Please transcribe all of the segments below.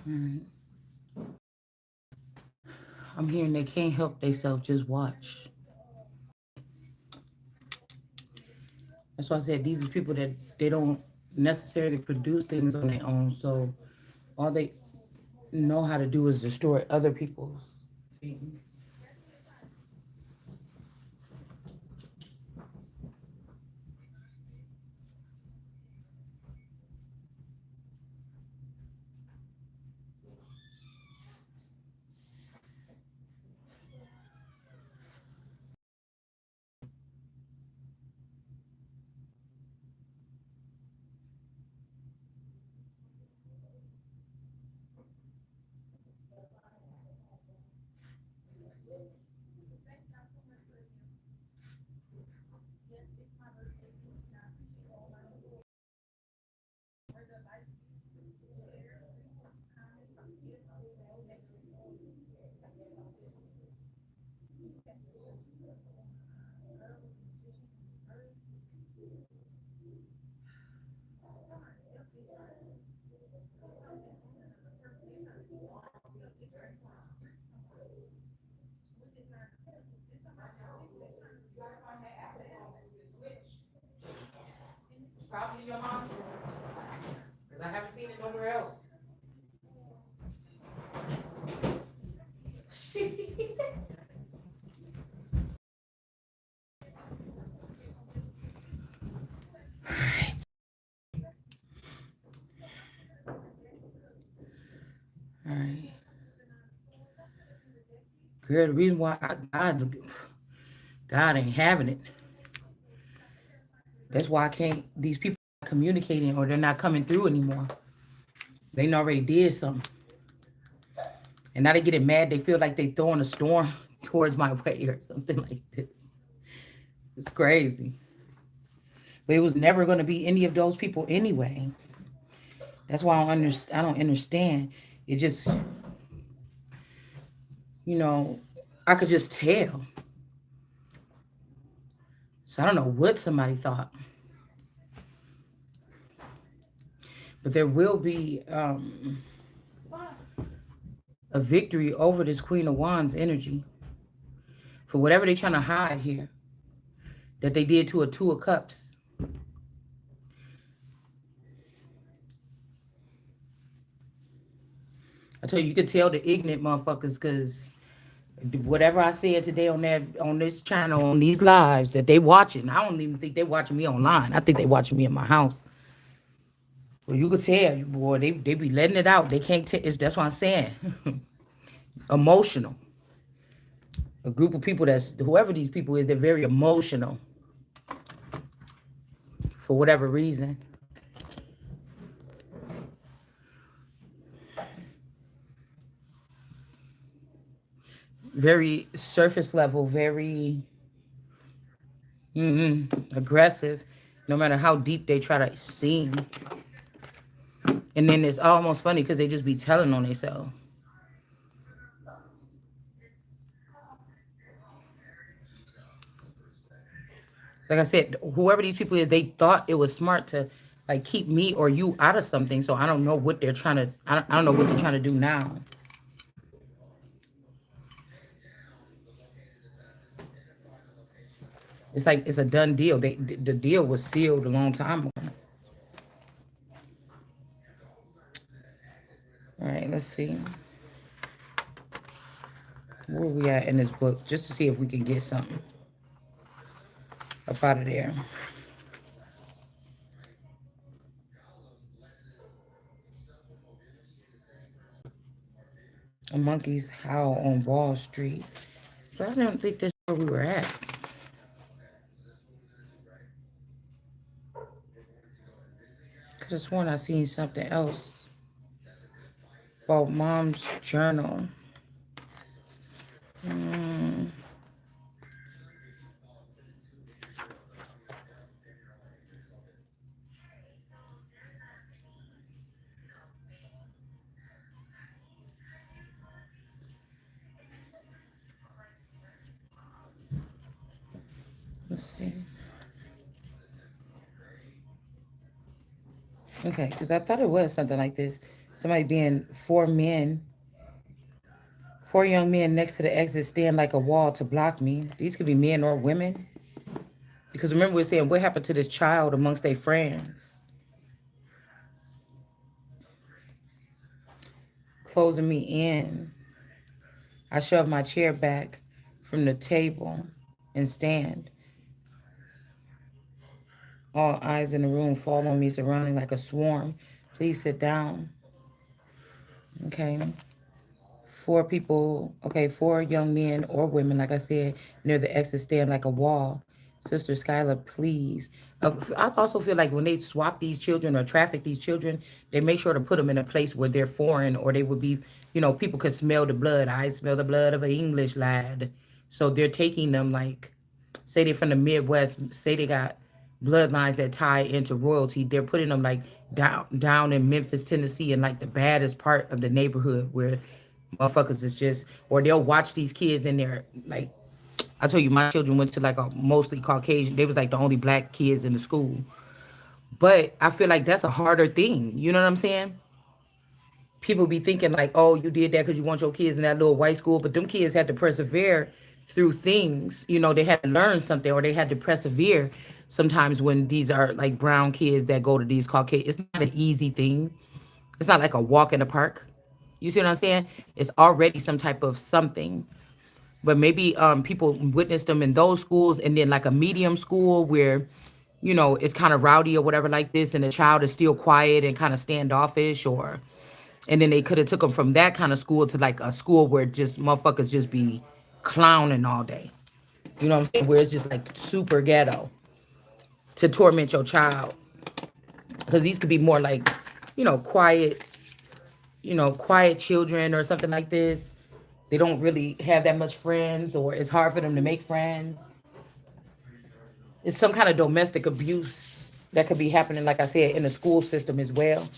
Mm. I'm hearing they can't help themselves, just watch. That's why I said these are people that they don't necessarily produce things on their own. So all they know how to do is destroy other people's things. Probably your mom, because I haven't seen it nowhere else. All right. Girl, the reason why God ain't having it. That's why I can't, these people are communicating or they're not coming through anymore. They already did something. And now they getting mad. They feel like they throwing a storm towards my way or something like this. It's crazy. But it was never going to be any of those people anyway. That's why I don't understand. It just, you know, I could just tell. So I don't know what somebody thought. But there will be a victory over this Queen of Wands energy for whatever they're trying to hide here that they did to a Two of Cups. I tell you, you could tell the ignorant motherfuckers because whatever I said today on this channel, on these lives that they watching, I don't even think they watching me online. I think they watching me in my house. Well, you could tell, boy, they be letting it out. They can't tell. That's what I'm saying. Emotional. A group of people that's whoever these people is, they're very emotional for whatever reason. Very surface level, very aggressive. No matter how deep they try to seem, and then it's almost funny because they just be telling on themselves. Like I said, whoever these people is, they thought it was smart to like keep me or you out of something. So I don't know what they're trying to. I don't know what they're trying to do now. It's like it's a done deal. The deal was sealed a long time ago. All right, let's see where we at in this book, just to see if we can get something up out of there. A monkey's howl on Wall Street, but I don't think that's where we were at. Could have sworn I seen something else about mom's journal. Let's see. Okay, because I thought it was something like this. Somebody being four young men next to the exit stand like a wall to block me. These could be men or women. Because remember we're saying what happened to this child amongst their friends. Closing me in. I shove my chair back from the table and stand. All eyes in the room fall on me, surrounding like a swarm. Please sit down. Okay. Four people, okay, four young men or women, like I said, near the exit stand like a wall. Sister Skylar, please. I also feel like when they swap these children or traffic these children, they make sure to put them in a place where they're foreign or they would be, people could smell the blood. I smell the blood of an English lad. So they're taking them like, say they're from the Midwest, say they got bloodlines that tie into royalty. They're putting them like down in Memphis, Tennessee, in like the baddest part of the neighborhood where motherfuckers is just, or they'll watch these kids in there. Like I told you, my children went to like a mostly Caucasian. They was like the only black kids in the school. But I feel like that's a harder thing. You know what I'm saying? People be thinking like, oh, you did that because you want your kids in that little white school, but them kids had to persevere through things. They had to learn something or they had to persevere. Sometimes when these are like brown kids that go to these Caucasian, it's not an easy thing. It's not like a walk in the park. You see what I'm saying? It's already some type of something. But maybe people witnessed them in those schools and then like a medium school where, it's kind of rowdy or whatever like this and the child is still quiet and kind of standoffish and then they could have took them from that kind of school to like a school where just motherfuckers just be clowning all day. You know what I'm saying? Where it's just like super ghetto to torment your child. Because these could be more like, quiet, quiet children or something like this. They don't really have that much friends or it's hard for them to make friends. It's some kind of domestic abuse that could be happening, like I said, in the school system as well.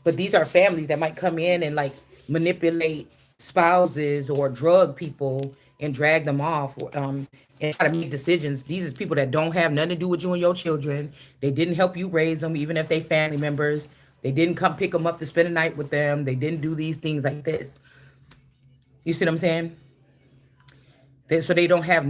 But these are families that might come in and like manipulate spouses or drug people and drag them off and try to make decisions. These are people that don't have nothing to do with you and your children. They didn't help you raise them, even if they family members. They didn't come pick them up to spend a night with them. They didn't do these things like this. You see what I'm saying? So they don't have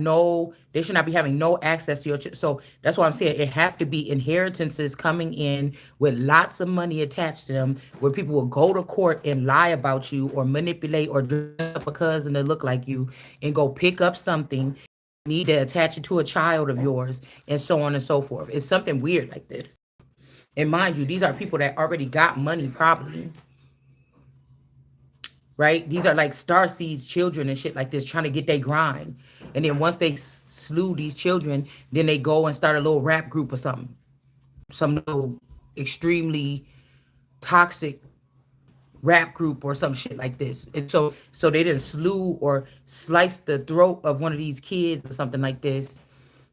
they should not be having no access to your so that's why I'm saying it have to be inheritances coming in with lots of money attached to them where people will go to court and lie about you or manipulate or dress up a cousin that look like you and go pick up something, need to attach it to a child of yours and so on and so forth. It's something weird like this. And mind you, these are people that already got money probably. Right? These are like star seeds children and shit like this trying to get their grind. And then once they slew these children, then they go and start a little rap group or something. Some little extremely toxic rap group or some shit like this. And so they didn't slew or slice the throat of one of these kids or something like this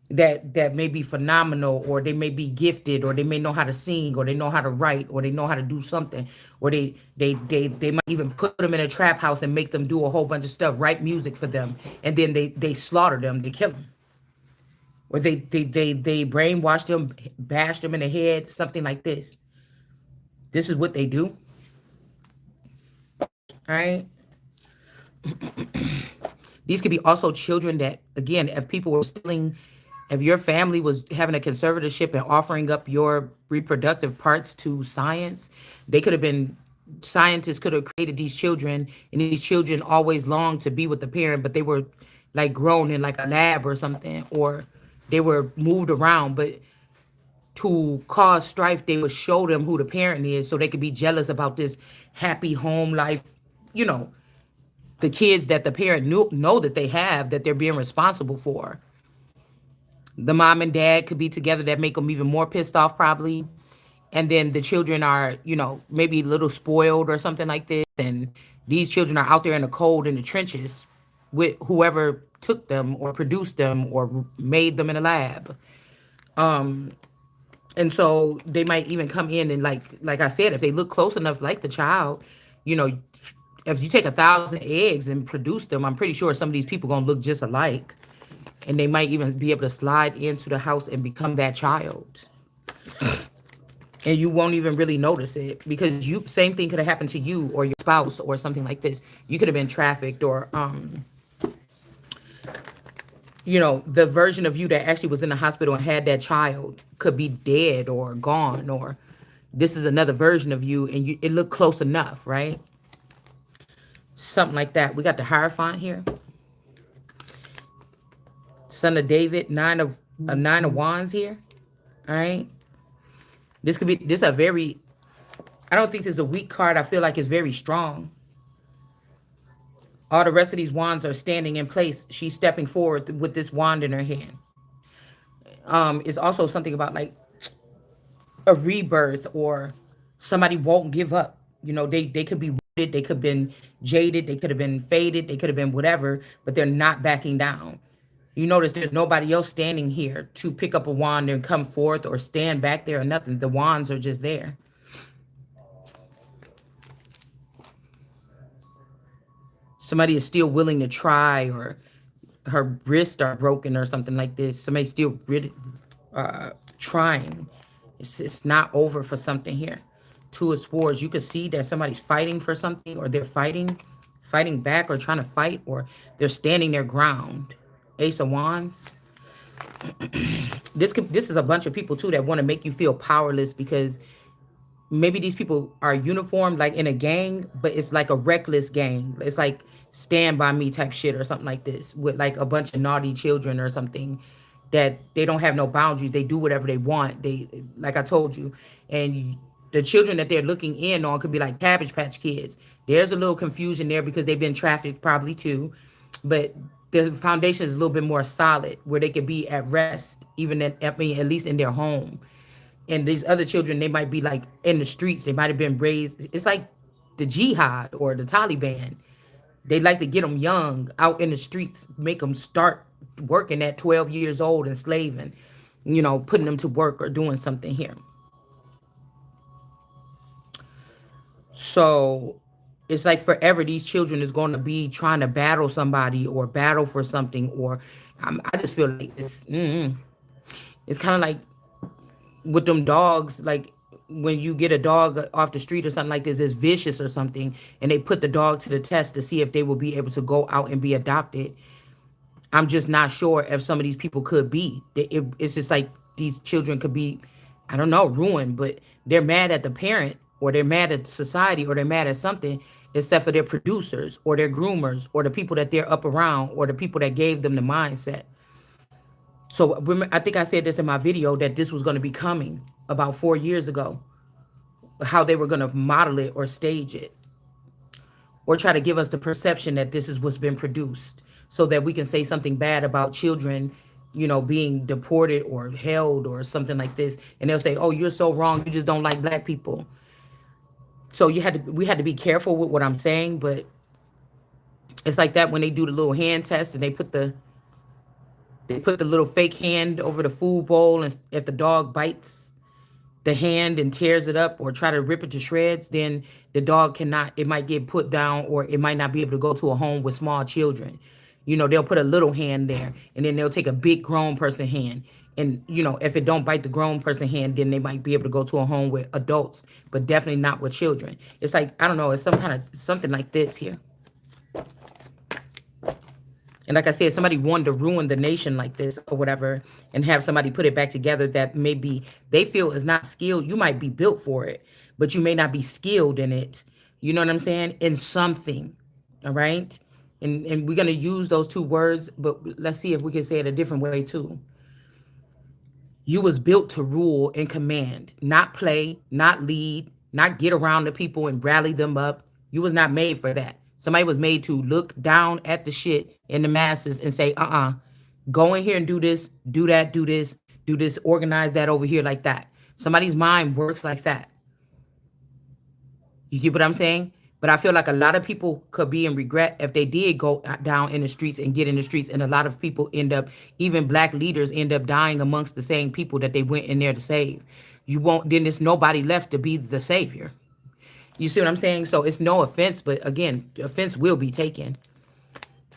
that may be phenomenal or they may be gifted or they may know how to sing or they know how to write or they know how to do something or they might even put them in a trap house and make them do a whole bunch of stuff, write music for them, and then they slaughter them, they kill them, or they brainwash them, bash them in the head, something like this. This is what they do. All right. These could be also children that, again, if people were stealing, if your family was having a conservatorship and offering up your reproductive parts to science, they could have been, scientists could have created these children, and these children always longed to be with the parent, but they were like grown in like a lab or something, or they were moved around. But to cause strife, they would show them who the parent is so they could be jealous about this happy home life, you know, the kids that the parent know that they have, that they're being responsible for. The mom and dad could be together, that make them even more pissed off probably. And then the children are, maybe a little spoiled or something like this. And these children are out there in the cold in the trenches with whoever took them or produced them or made them in a lab. And so they might even come in and like I said, if they look close enough like the child, if you take 1,000 eggs and produce them, I'm pretty sure some of these people gonna look just alike. And they might even be able to slide into the house and become that child. and you won't even really notice it, because you, same thing could have happened to you or your spouse or something like this. You could have been trafficked, or you know, the version of you that actually was in the hospital and had that child could be dead or gone, or this is another version of you, and you, it looked close enough, right? Something like that. We got the Hierophant here, son of David, nine of wands here. All right, this could be, this a very, I don't think this is a weak card. I feel like it's very strong. All the rest of these wands are standing in place. She's stepping forward with this wand in her hand. It's also something about like a rebirth, or somebody won't give up. You know, they could be wounded, they could have been jaded, they could have been faded, they could have been whatever, but they're not backing down. You notice there's nobody else standing here to pick up a wand and come forth or stand back there or nothing. The wands are just there. Somebody is still willing to try, or her wrists are broken or something like this. Somebody's still really trying. It's not over for something here. Two of Swords. You could see that somebody's fighting for something, or they're fighting back, or trying to fight, or they're standing their ground. Ace of Wands. This is a bunch of people too that want to make you feel powerless, because maybe these people are uniformed like in a gang, but it's like a reckless gang. It's like Stand By Me type shit or something like this, with like a bunch of naughty children or something, that they don't have no boundaries. They do whatever they want. They, like I told you, and the children that they're looking in on could be like Cabbage Patch Kids. There's a little confusion there because they've been trafficked probably too, but the foundation is a little bit more solid where they could be at rest, even at least in their home. And these other children, they might be like in the streets. They might have been raised. It's like the jihad or the Taliban. They like to get them young out in the streets, make them start working at 12 years old, and slaving, you know, putting them to work or doing something here. So it's like forever these children is going to be trying to battle somebody or battle for something, or I just feel like it's kind of like with them dogs, like when you get a dog off the street or something like this, is vicious or something, and they put the dog to the test to see if they will be able to go out and be adopted. I'm just not sure if some of these people could be. It's just like these children could be, I don't know, ruined, but they're mad at the parent, or they're mad at society, or they're mad at something, except for their producers or their groomers or the people that they're up around or the people that gave them the mindset. So I think I said this in my video, that this was going to be coming about 4 years ago, how they were going to model it or stage it, or try to give us the perception that this is what's been produced, so that we can say something bad about children, you know, being deported or held or something like this. And they'll say, oh, you're so wrong. You just don't like black people. So we had to be careful with what I'm saying, but it's like that when they do the little hand test and they put the little fake hand over the food bowl, and if the dog bites the hand and tears it up or try to rip it to shreds, then the dog cannot, it might get put down, or it might not be able to go to a home with small children. You know, they'll put a little hand there, and then they'll take a big grown person hand. And, you know, if it don't bite the grown person hand, then they might be able to go to a home with adults, but definitely not with children. It's like, I don't know, it's some kind of something like this here. And like I said, somebody wanted to ruin the nation like this or whatever, and have somebody put it back together that maybe they feel is not skilled. You might be built for it, but you may not be skilled in it. You know what I'm saying? In something. All right. And we're going to use those two words, but let's see if we can say it a different way too. You was built to rule and command, not play, not lead, not get around the people and rally them up. You was not made for that. Somebody was made to look down at the shit in the masses and say, go in here and do this, do that, do this, organize that over here like that. Somebody's mind works like that. You get what I'm saying? But I feel like a lot of people could be in regret if they did go down in the streets and get in the streets. And a lot of people end up, even black leaders end up dying amongst the same people that they went in there to save. You won't, then there's nobody left to be the savior. You see what I'm saying? So it's no offense, but again, offense will be taken.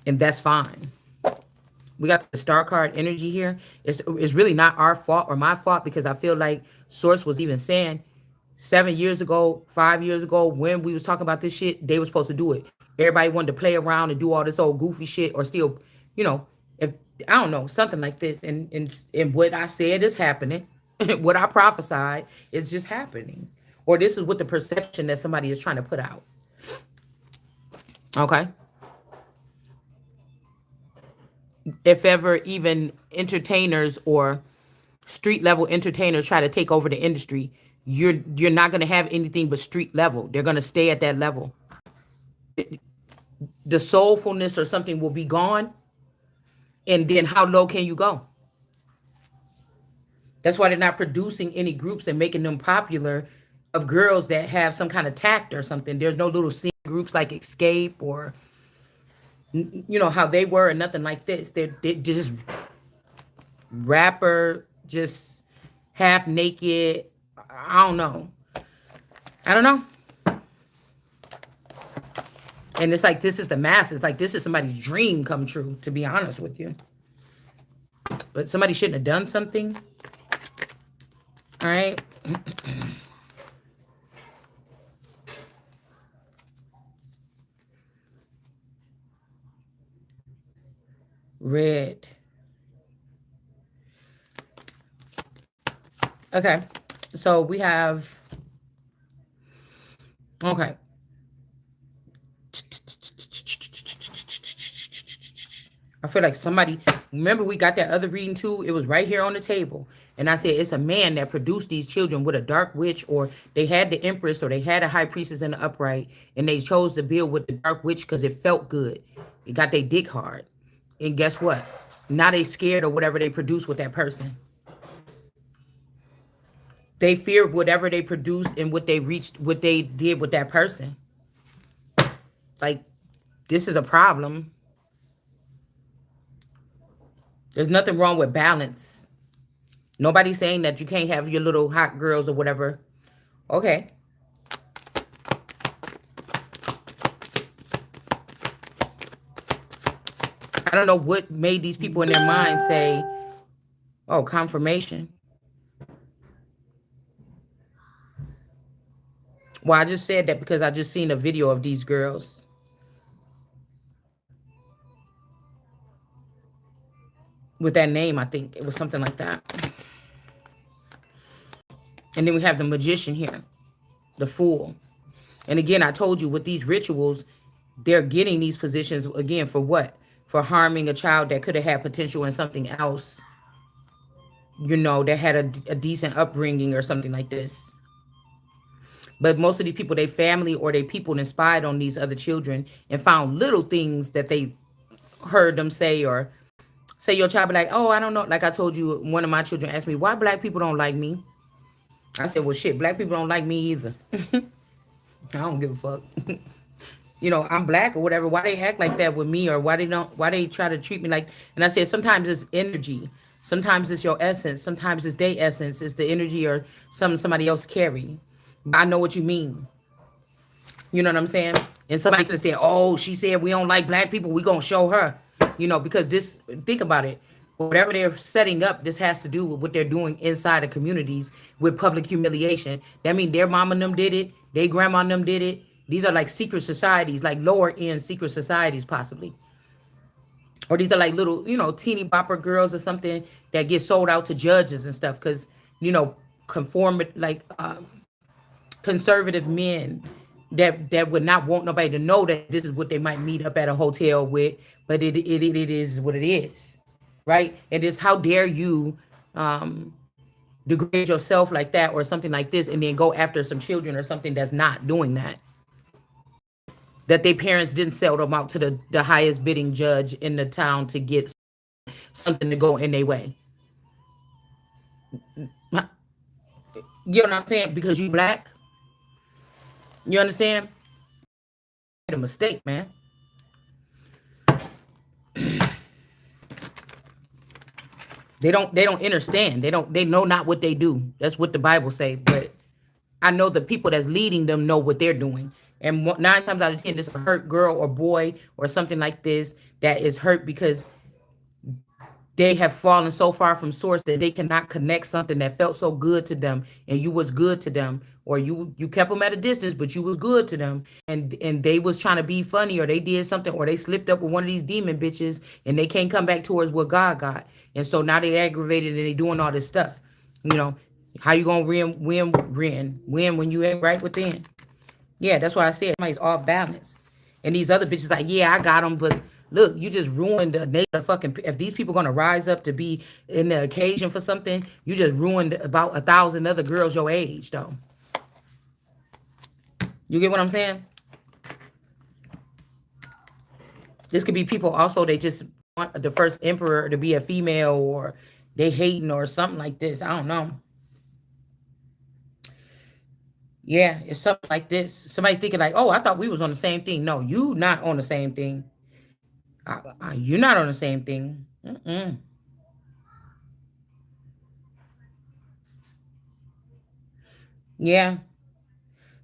And that's fine. We got the star card energy here. It's really not our fault or my fault, because I feel like Source was even saying, 7 years ago, 5 years ago, when we was talking about this shit, they were supposed to do it. Everybody wanted to play around and do all this old goofy shit, or still, you know, if I don't know, something like this. And what I said is happening. What I prophesied is just happening. Or this is what the perception that somebody is trying to put out. Okay. If ever even entertainers or street level entertainers try to take over the industry, you're not going to have anything but street level. They're going to stay at that level. The soulfulness or something will be gone, and then how low can you go? That's why they're not producing any groups and making them popular of girls that have some kind of tact or something. There's no little scene groups like Escape or how they were, and nothing like this. They're just rapper, just half naked. I don't know. I don't know. And it's like, this is the masses. Like, this is somebody's dream come true, to be honest with you. But somebody shouldn't have done something. All right. Red. Okay. So we have. Okay. I feel like somebody, remember we got that other reading too? It was right here on the table. And I said, it's a man that produced these children with a dark witch, or they had the Empress, or they had a high priestess in the upright, and they chose to build with the dark witch because it felt good. It got their dick hard. And guess what? Now they scared of whatever they produce with that person. They fear whatever they produced and what they reached, what they did with that person. Like, this is a problem. There's nothing wrong with balance. Nobody's saying that you can't have your little hot girls or whatever. Okay. I don't know what made these people in their mind say, oh, confirmation. Well, I just said that because I just seen a video of these girls. With that name, I think it was something like that. And then we have the magician here, the fool. And again, I told you with these rituals, they're getting these positions again for what? For harming a child that could have had potential in something else, that had a decent upbringing or something like this. But most of these people, they family or they people inspired on these other children and found little things that they heard them say, or say your child be like, oh, I don't know. Like I told you, one of my children asked me, why black people don't like me? I said, well, shit, black people don't like me either. I don't give a fuck. I'm black or whatever. Why they act like that with me, or why they try to treat me like, and I said, sometimes it's energy. Sometimes it's your essence. Sometimes it's their essence. It's the energy or somebody else carry. I know what you mean. You know what I'm saying? And somebody could have said, oh, she said we don't like black people. We gonna show her. Because this, think about it. Whatever they're setting up, this has to do with what they're doing inside of communities with public humiliation. That means their mama and them did it. Their grandma and them did it. These are like secret societies, like lower end secret societies possibly. Or these are like little, teeny bopper girls or something that get sold out to judges and stuff because, conservative men that would not want nobody to know that this is what they might meet up at a hotel with, but it is what it is, right? And it's, how dare you degrade yourself like that or something like this, and then go after some children or something that's not doing that their parents didn't sell them out to the highest bidding judge in the town to get something to go in their way. You know what I'm saying? Because you black. You understand? Made a mistake, man. They don't understand. They know not what they do. That's what the Bible say. But I know the people that's leading them know what they're doing. And 9 times out of 10, this is a hurt girl or boy or something like this that is hurt because they have fallen so far from source that they cannot connect something that felt so good to them, and you was good to them, or you kept them at a distance but you was good to them, and they was trying to be funny, or they did something, or they slipped up with one of these demon bitches, and they can't come back towards what God got, and so now they aggravated and they doing all this stuff. you know how you gonna win when you ain't right within? Yeah, that's what I said. Somebody's off balance. And these other bitches like, yeah, I got them, but look, you just ruined the nation. Fucking, if these people gonna rise up to be in the occasion for something, you just ruined about 1,000 other girls your age, though. You get what I'm saying? This could be people also, they just want the first emperor to be a female, or they hating or something like this. I don't know. Yeah, it's something like this. Somebody's thinking like, oh, I thought we was on the same thing. No, you not on the same thing. You're not on the same thing. Mm-mm. Yeah,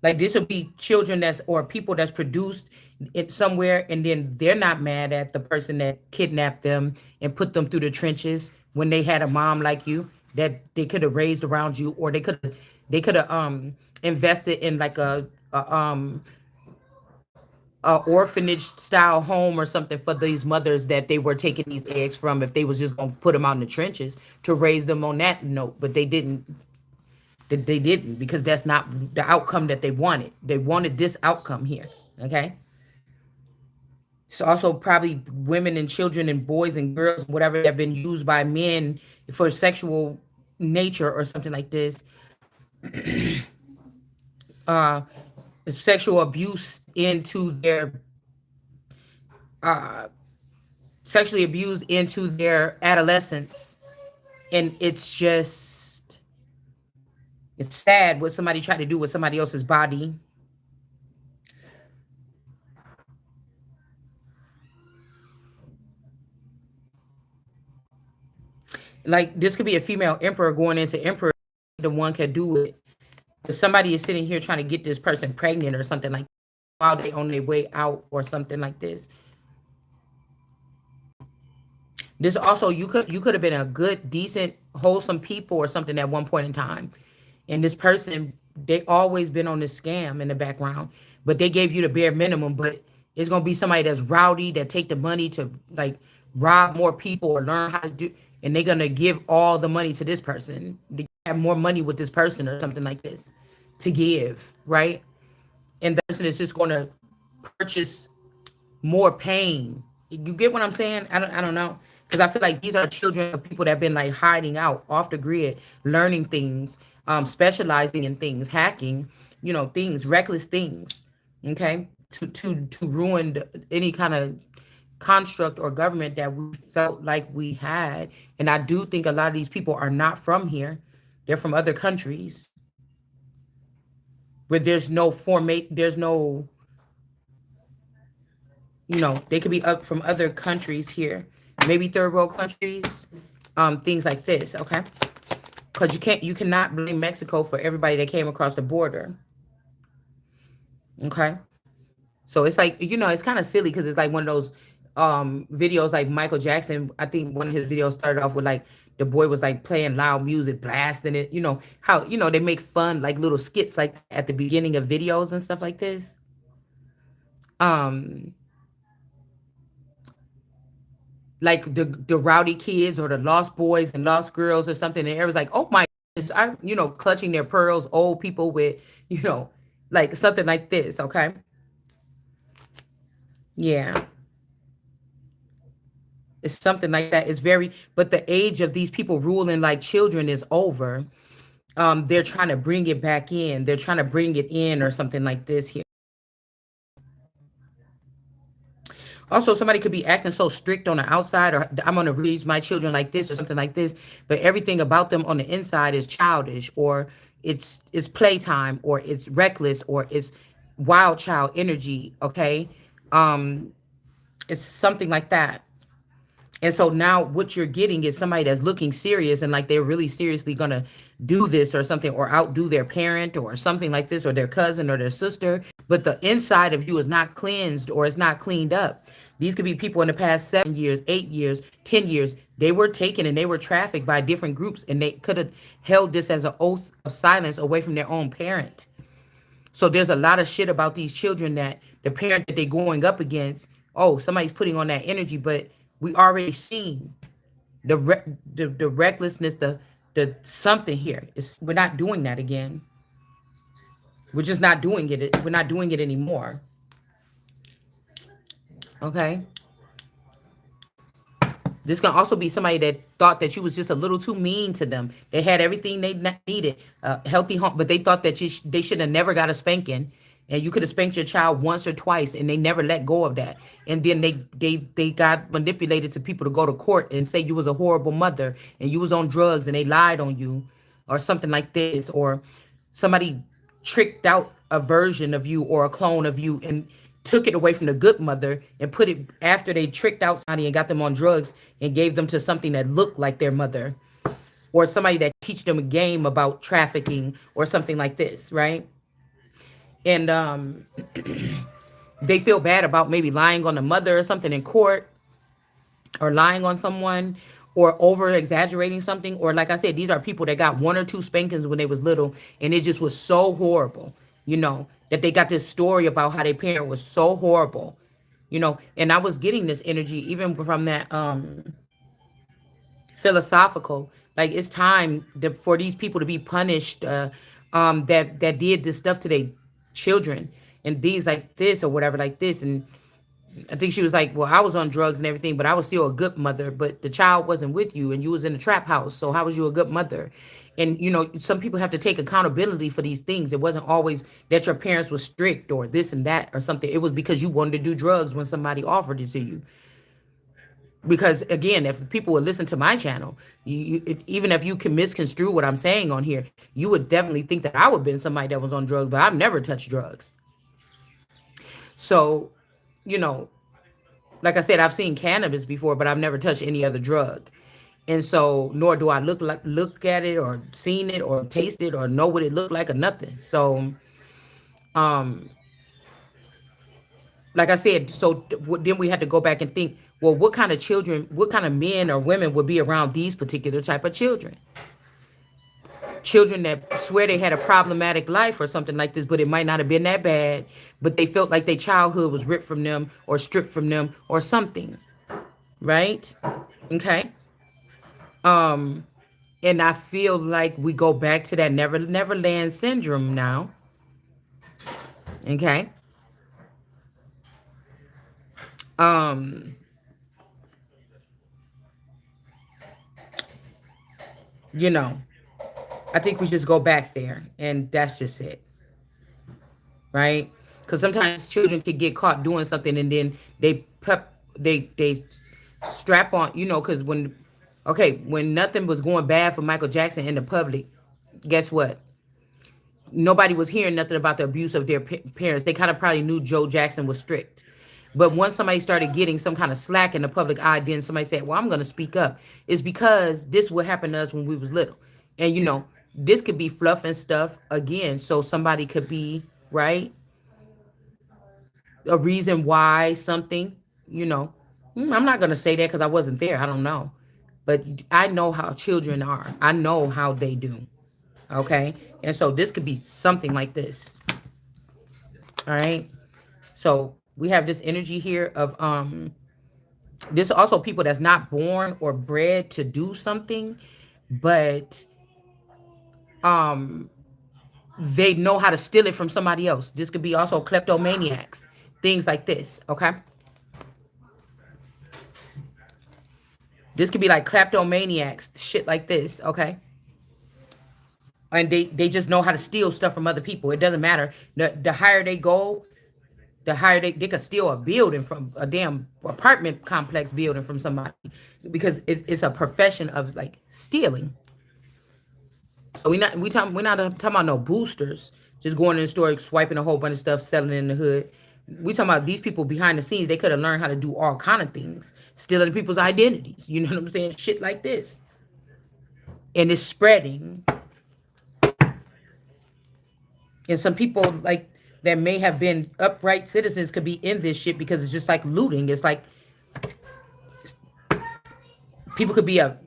like this would be children that's or people that's produced it somewhere, and then they're not mad at the person that kidnapped them and put them through the trenches when they had a mom like you that they could have raised around you, or they could have invested in like a orphanage style home or something for these mothers that they were taking these eggs from, if they was just gonna put them out in the trenches to raise them on that note. But they didn't, because that's not the outcome that they wanted. They wanted this outcome here. Okay. It's also probably women and children and boys and girls, whatever, that have been used by men for sexual nature or something like this. Uh, sexual abuse into their sexually abused into their adolescence, and it's sad what somebody tried to do with somebody else's body. Like this could be a female emperor going into emperor, the one can do it. But somebody is sitting here trying to get this person pregnant or something like while they on their way out or something like this. This also, you could have been a good, decent, wholesome people or something at one point in time. And this person, they always been on this scam in the background, but they gave you the bare minimum. But it's gonna be somebody that's rowdy, that take the money to like rob more people or learn how to do, and they're gonna give all the money to this person. They have more money with this person or something like this to give, right? And the person is just gonna purchase more pain. You get what I'm saying? I don't know. Because I feel like these are children of people that have been like hiding out off the grid, learning things, specializing in things, hacking, things, reckless things. Okay. To ruin any kind of construct or government that we felt like we had. And I do think a lot of these people are not from here. They're from other countries where there's no formate, there's no, they could be up from other countries here, maybe third world countries, things like this, okay? Because you cannot blame Mexico for everybody that came across the border, okay? So it's like, it's kind of silly because it's like one of those videos like Michael Jackson. I think one of his videos started off with like the boy was like playing loud music, blasting it, how, they make fun, like little skits like at the beginning of videos and stuff like this. Um, like the rowdy kids or the lost boys and lost girls or something, and everyone's like, oh my goodness, clutching their pearls, old people with, you know, like something like this, okay? Yeah, it's something like that. It's very, but the age of these people ruling like children is over. They're trying to bring it back in. They're trying to bring it in or something like this here. Also, somebody could be acting so strict on the outside, or I'm going to raise my children like this or something like this, but everything about them on the inside is childish, or it's playtime, or it's reckless, or it's wild child energy. Okay, um, it's something like that. And so now what you're getting is somebody that's looking serious and like they're really seriously gonna do this or something, or outdo their parent or something like this, or their cousin or their sister. But the inside of you is not cleansed or it's not cleaned up. These could be people in the past 7 years, 8 years, 10 years. They were taken and they were trafficked by different groups, and they could have held this as an oath of silence away from their own parent. So there's a lot of shit about these children that the parent that they're going up against, oh, somebody's putting on that energy, but we already seen the recklessness, the something here. We're not doing that again. We're just not doing it. We're not doing it anymore. Okay. This can also be somebody that thought that you was just a little too mean to them. They had everything they needed, healthy home, but they thought that they should have never got a spanking, and you could have spanked your child once or twice, and they never let go of that. And then they got manipulated to people to go to court and say you was a horrible mother and you was on drugs and they lied on you, or something like this, or somebody tricked out a version of you or a clone of you and took it away from the good mother and put it after they tricked out somebody and got them on drugs and gave them to something that looked like their mother, or somebody that teach them a game about trafficking or something like this, right? And they feel bad about maybe lying on the mother or something in court, or lying on someone, or over exaggerating something. Or like I said, these are people that got one or two spankings when they was little, and it just was so horrible, that they got this story about how their parent was so horrible, and I was getting this energy even from that philosophical, like it's time for these people to be punished, that did this stuff to their children, and these like this or whatever like this. And I think she was like, well, I was on drugs and everything, but I was still a good mother. But the child wasn't with you and you was in the trap house. So how was you a good mother? And, some people have to take accountability for these things. It wasn't always that your parents were strict or this and that or something. It was because you wanted to do drugs when somebody offered it to you. Because again, if people would listen to my channel, even if you can misconstrue what I'm saying on here, you would definitely think that I would have been somebody that was on drugs, but I've never touched drugs. So, you know, like I said, I've seen cannabis before, but I've never touched any other drug. And so, nor do I look at it or seen it or taste it or know what it looked like or nothing. So, um, like I said, so then we had to go back and think, well, what kind of children, what kind of men or women would be around these particular type of children? Children that swear they had a problematic life or something like this, but it might not have been that bad, but they felt like their childhood was ripped from them or stripped from them or something, right? Okay. Um, and I feel like we go back to that never land syndrome now. Okay. Um, you know, I think we just go back there, and that's just it, right? Because sometimes children could get caught doing something, and then they strap on, because when nothing was going bad for Michael Jackson in the public, guess what? Nobody was hearing nothing about the abuse of their parents. They kind of probably knew Joe Jackson was strict. But once somebody started getting some kind of slack in the public eye, then somebody said, well, I'm going to speak up. It's because this would happen to us when we was little. And, this could be fluff and stuff again. So somebody could be, right, a reason why something, you know. I'm not going to say that because I wasn't there. I don't know. But I know how children are. I know how they do. Okay. And so this could be something like this. All right. So we have this energy here of this also people that's not born or bred to do something, but um they know how to steal it from somebody else. This could be also kleptomaniacs, things like this. Okay. This could be like kleptomaniacs, shit like this. Okay. And they just know how to steal stuff from other people. It doesn't matter. The higher they go, the higher they could steal a building from a damn apartment complex building from somebody, because it's a profession of like stealing. So we're not talking about no boosters just going in the store swiping a whole bunch of stuff selling it in the hood. We talking about these people behind the scenes. They could have learned how to do all kind of things, stealing people's identities. You know what I'm saying? Shit like this, and it's spreading. And some people, like that may have been upright citizens could be in this shit because it's just like looting. It's like people could be a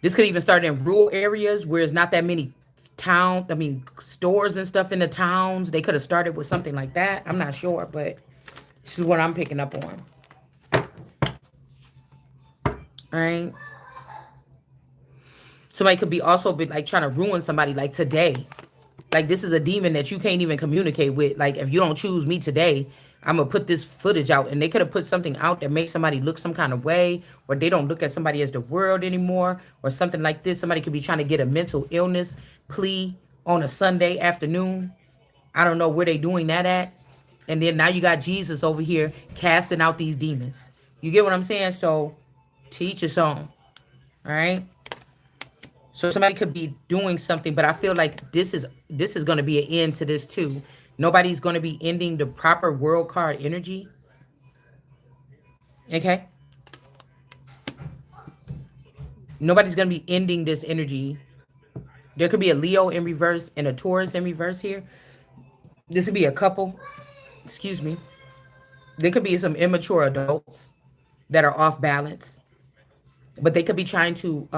this could even start in rural areas where there's not that many stores and stuff in the towns. They could have started with something like that. I'm not sure, but this is what I'm picking up on. All right. Somebody could be also be like trying to ruin somebody like today. Like this is a demon that you can't even communicate with. Like if you don't choose me today, I'm gonna put this footage out. And they could have put something out that makes somebody look some kind of way, or they don't look at somebody as the world anymore, or something like this. Somebody could be trying to get a mental illness plea on a Sunday afternoon. I don't know where they doing that at. And then now you got Jesus over here casting out these demons. You get what I'm saying? So teach your own. All right. So somebody could be doing something, but I feel like this is going to be an end to this too. Nobody's going to be ending the proper world card energy. Okay? Nobody's going to be ending this energy. There could be a Leo in reverse and a Taurus in reverse here. This could be a couple. Excuse me. There could be some immature adults that are off balance, but they could be trying to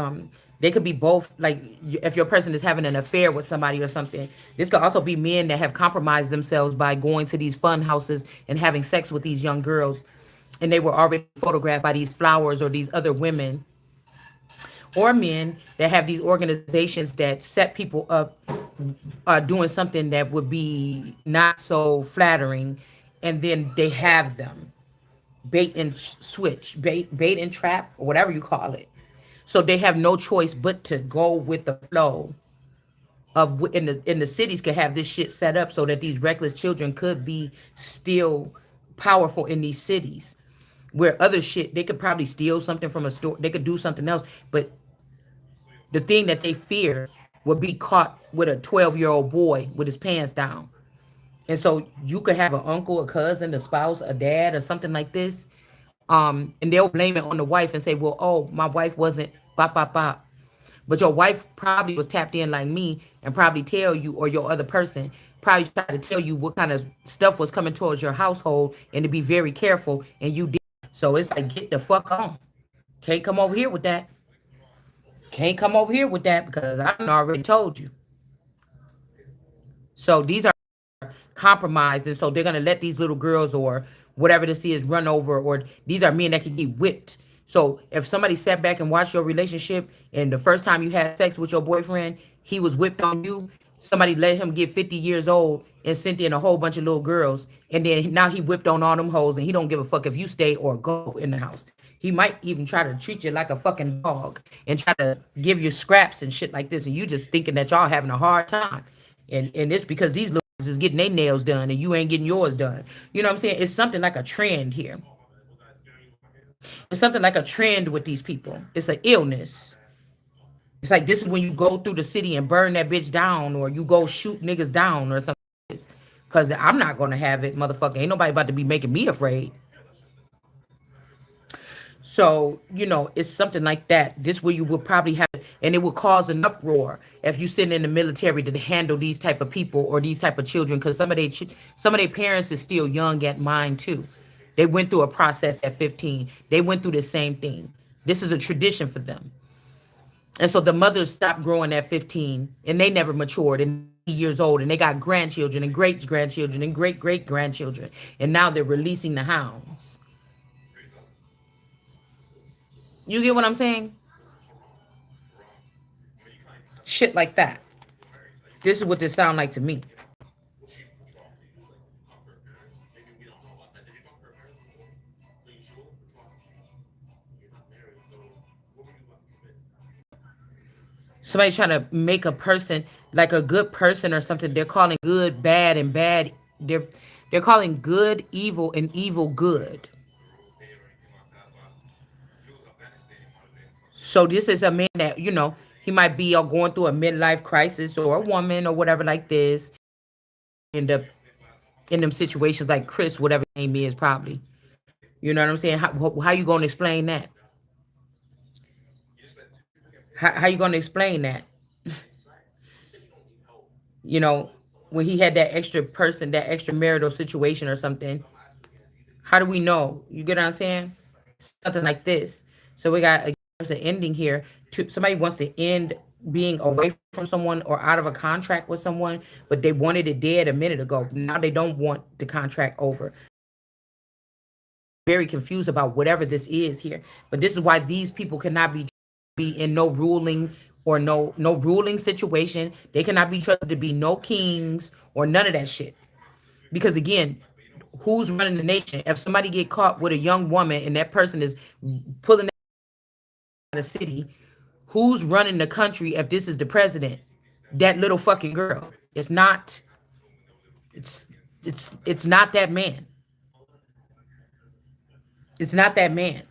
they could be both, like if your person is having an affair with somebody or something. This could also be men that have compromised themselves by going to these fun houses and having sex with these young girls, and they were already photographed by these flowers or these other women, or men that have these organizations that set people up doing something that would be not so flattering, and then they have them bait and switch, bait and trap, or whatever you call it. So they have no choice but to go with the flow of in the cities could have this shit set up so that these reckless children could be still powerful in these cities. Where other shit, they could probably steal something from a store, they could do something else, but the thing that they fear would be caught with a 12-year-old boy with his pants down. And so you could have an uncle, a cousin, a spouse, a dad, or something like this. And they'll blame it on the wife and say, well, oh, my wife wasn't bop, bop, bop. But your wife probably was tapped in like me and probably tell you, or your other person probably try to tell you what kind of stuff was coming towards your household and to be very careful. And you did. So it's like, get the fuck on. Can't come over here with that. Can't come over here with that because I already told you. So these are compromised, and so they're gonna let these little girls or whatever this is run over, or these are men that can get whipped. So if somebody sat back and watched your relationship, and the first time you had sex with your boyfriend, he was whipped on you. Somebody let him get 50 years old and sent in a whole bunch of little girls, and then now he whipped on all them hoes, and he don't give a fuck if you stay or go in the house. He might even try to treat you like a fucking dog and try to give you scraps and shit like this, and you just thinking that y'all having a hard time. And it's because these little is getting their nails done and you ain't getting yours done. You know what I'm saying? It's something like a trend here. It's something like a trend with these people. It's an illness. It's like this is when you go through the city and burn that bitch down, or you go shoot niggas down or something. Because I'm not going to have it, motherfucker. Ain't nobody about to be making me afraid. So, it's something like that. This where you will probably have, and it will cause an uproar if you send in the military to handle these type of people or these type of children, because some of their parents is still young at mine too. They went through a process at 15. They went through the same thing. This is a tradition for them. And so the mothers stopped growing at 15 and they never matured and years old, and they got grandchildren and great grandchildren and great great grandchildren. And now they're releasing the hounds. You get what I'm saying? Shit like that. This is what this sound like to me. Somebody trying to make a person like a good person or something. They're calling good bad and bad. They're calling good evil and evil good. So this is a man that he might be going through a midlife crisis, or a woman or whatever like this. End up in them situations like Chris, whatever his name is, probably. You know what I'm saying? How you gonna explain that? How you gonna explain that? You know. when he had that extra person, that extra marital situation or something. How do we know? You get what I'm saying? Something like this. So we got there's an ending here. To somebody wants to end being away from someone or out of a contract with someone, but they wanted it dead a minute ago. Now they don't want the contract over. Very confused about whatever this is here. But this is why these people cannot be in no ruling or no ruling situation. They cannot be trusted to be no kings or none of that shit. Because again, who's running the nation? If somebody get caught with a young woman and that person is pulling out of the city, who's running the country if this is the president? That little fucking girl. It's not it's it's not that man. It's not that man.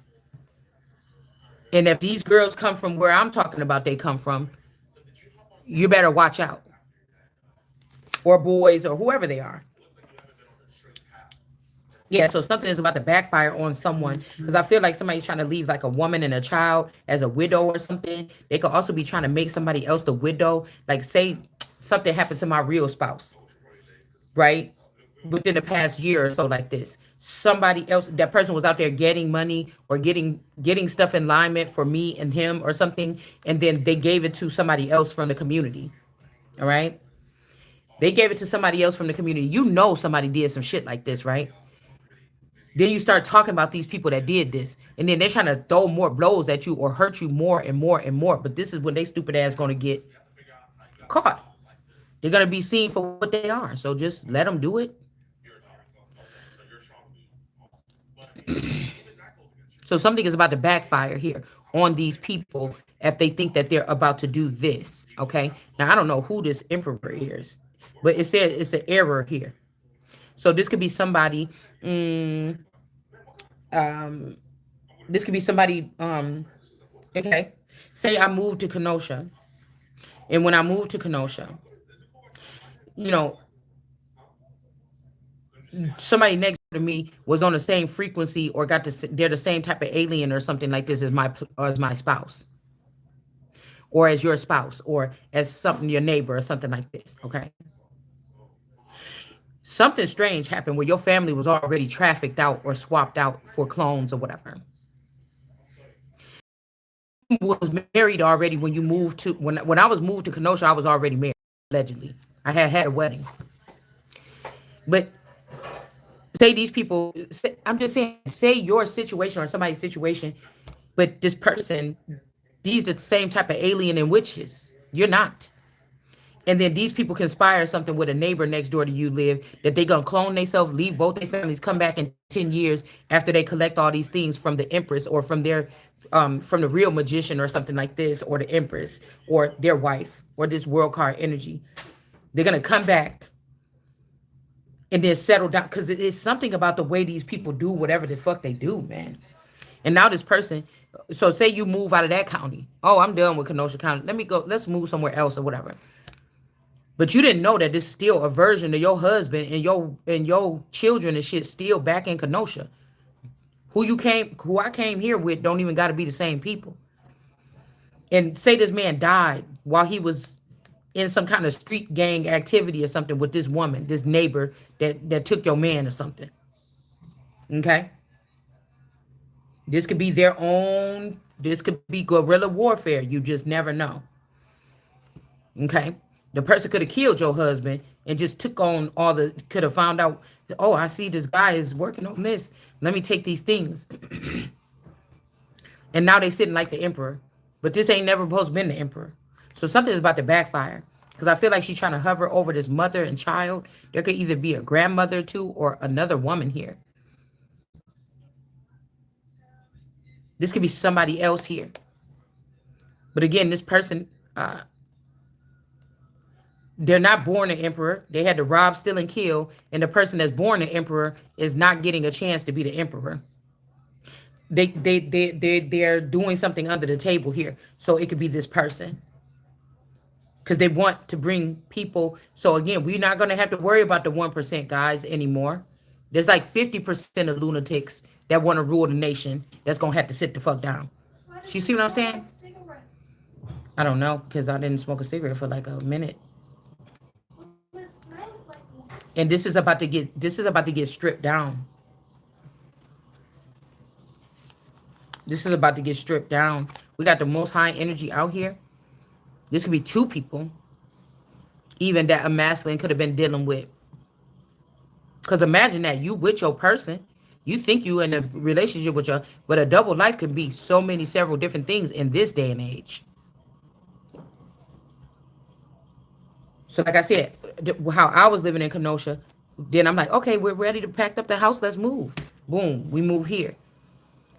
And if these girls come from where I'm talking about they come from, you better watch out. Or boys or whoever they are. Yeah, so something is about to backfire on someone because I feel like somebody's trying to leave like a woman and a child as a widow or something. They could also be trying to make somebody else the widow. Like, say something happened to my real spouse, right? Within the past year or so, like this, somebody else, that person was out there getting money or getting stuff in alignment for me and him or something, and then they gave it to somebody else from the community. All right, they gave it to somebody else from the community. You know, somebody did some shit like this, right? Then you start talking about these people that did this, and then they're trying to throw more blows at you or hurt you more and more and more. But this is when they stupid ass gonna get caught. They're gonna be seen for what they are. So just let them do it. So something is about to backfire here on these people if they think that they're about to do this. Okay. Now I don't know who this emperor is, but it said it's an error here. So this could be somebody. This could be somebody. Okay. Say I moved to Kenosha, and when I moved to Kenosha, you know, somebody next to me was on the same frequency or they're the same type of alien or something like this as my spouse or as your spouse or as something your neighbor or something like this. Okay, something strange happened where your family was already trafficked out or swapped out for clones or whatever. Was married already when you moved to when I was moved to Kenosha. I was already married allegedly. I had a wedding, but say these people. I'm just saying. Say your situation or somebody's situation, but this person, these are the same type of alien and witches. You're not. And then these people conspire something with a neighbor next door to you live that they gonna clone themselves, leave both their families, come back in 10 years after they collect all these things from the Empress or from the real magician or something like this, or the Empress or their wife or this world card energy. They're gonna come back and then settle down because it is something about the way these people do whatever the fuck they do, man. And now this person, so say you move out of that county. Oh, I'm done with Kenosha County. Let me go. Let's move somewhere else or whatever. But you didn't know that this still a version of your husband and your children and shit still back in Kenosha. Who I came here with don't even got to be the same people. And say this man died while he was in some kind of street gang activity or something with this woman, this neighbor that took your man or something. Okay, this could be their own. This could be guerrilla warfare. You just never know. Okay. The person could have killed your husband and just took on could have found out, oh, I see this guy is working on this. Let me take these things. And now they sitting like the emperor. But this ain't never supposed to been the emperor. So something is about to backfire. Because I feel like she's trying to hover over this mother and child. There could either be a grandmother too or another woman here. This could be somebody else here. But again, this person, they're not born an emperor. They had to rob, steal, and kill. And the person that's born an emperor is not getting a chance to be the emperor. They're doing something under the table here. So it could be this person. Because they want to bring people. So again, we're not going to have to worry about the 1% guys anymore. There's like 50% of lunatics that want to rule the nation that's going to have to sit the fuck down. You see what I'm saying? I don't know because I didn't smoke a cigarette for like a minute. And this is about to get stripped down. This is about to get stripped down. We got the most high energy out here. This could be two people, even that a masculine could have been dealing with. Because imagine that you with your person, you think you in a relationship with your, but a double life can be so many, several different things in this day and age. So, like I said, how I was living in Kenosha, then I'm like, okay, we're ready to pack up the house. Let's move. Boom, we move here.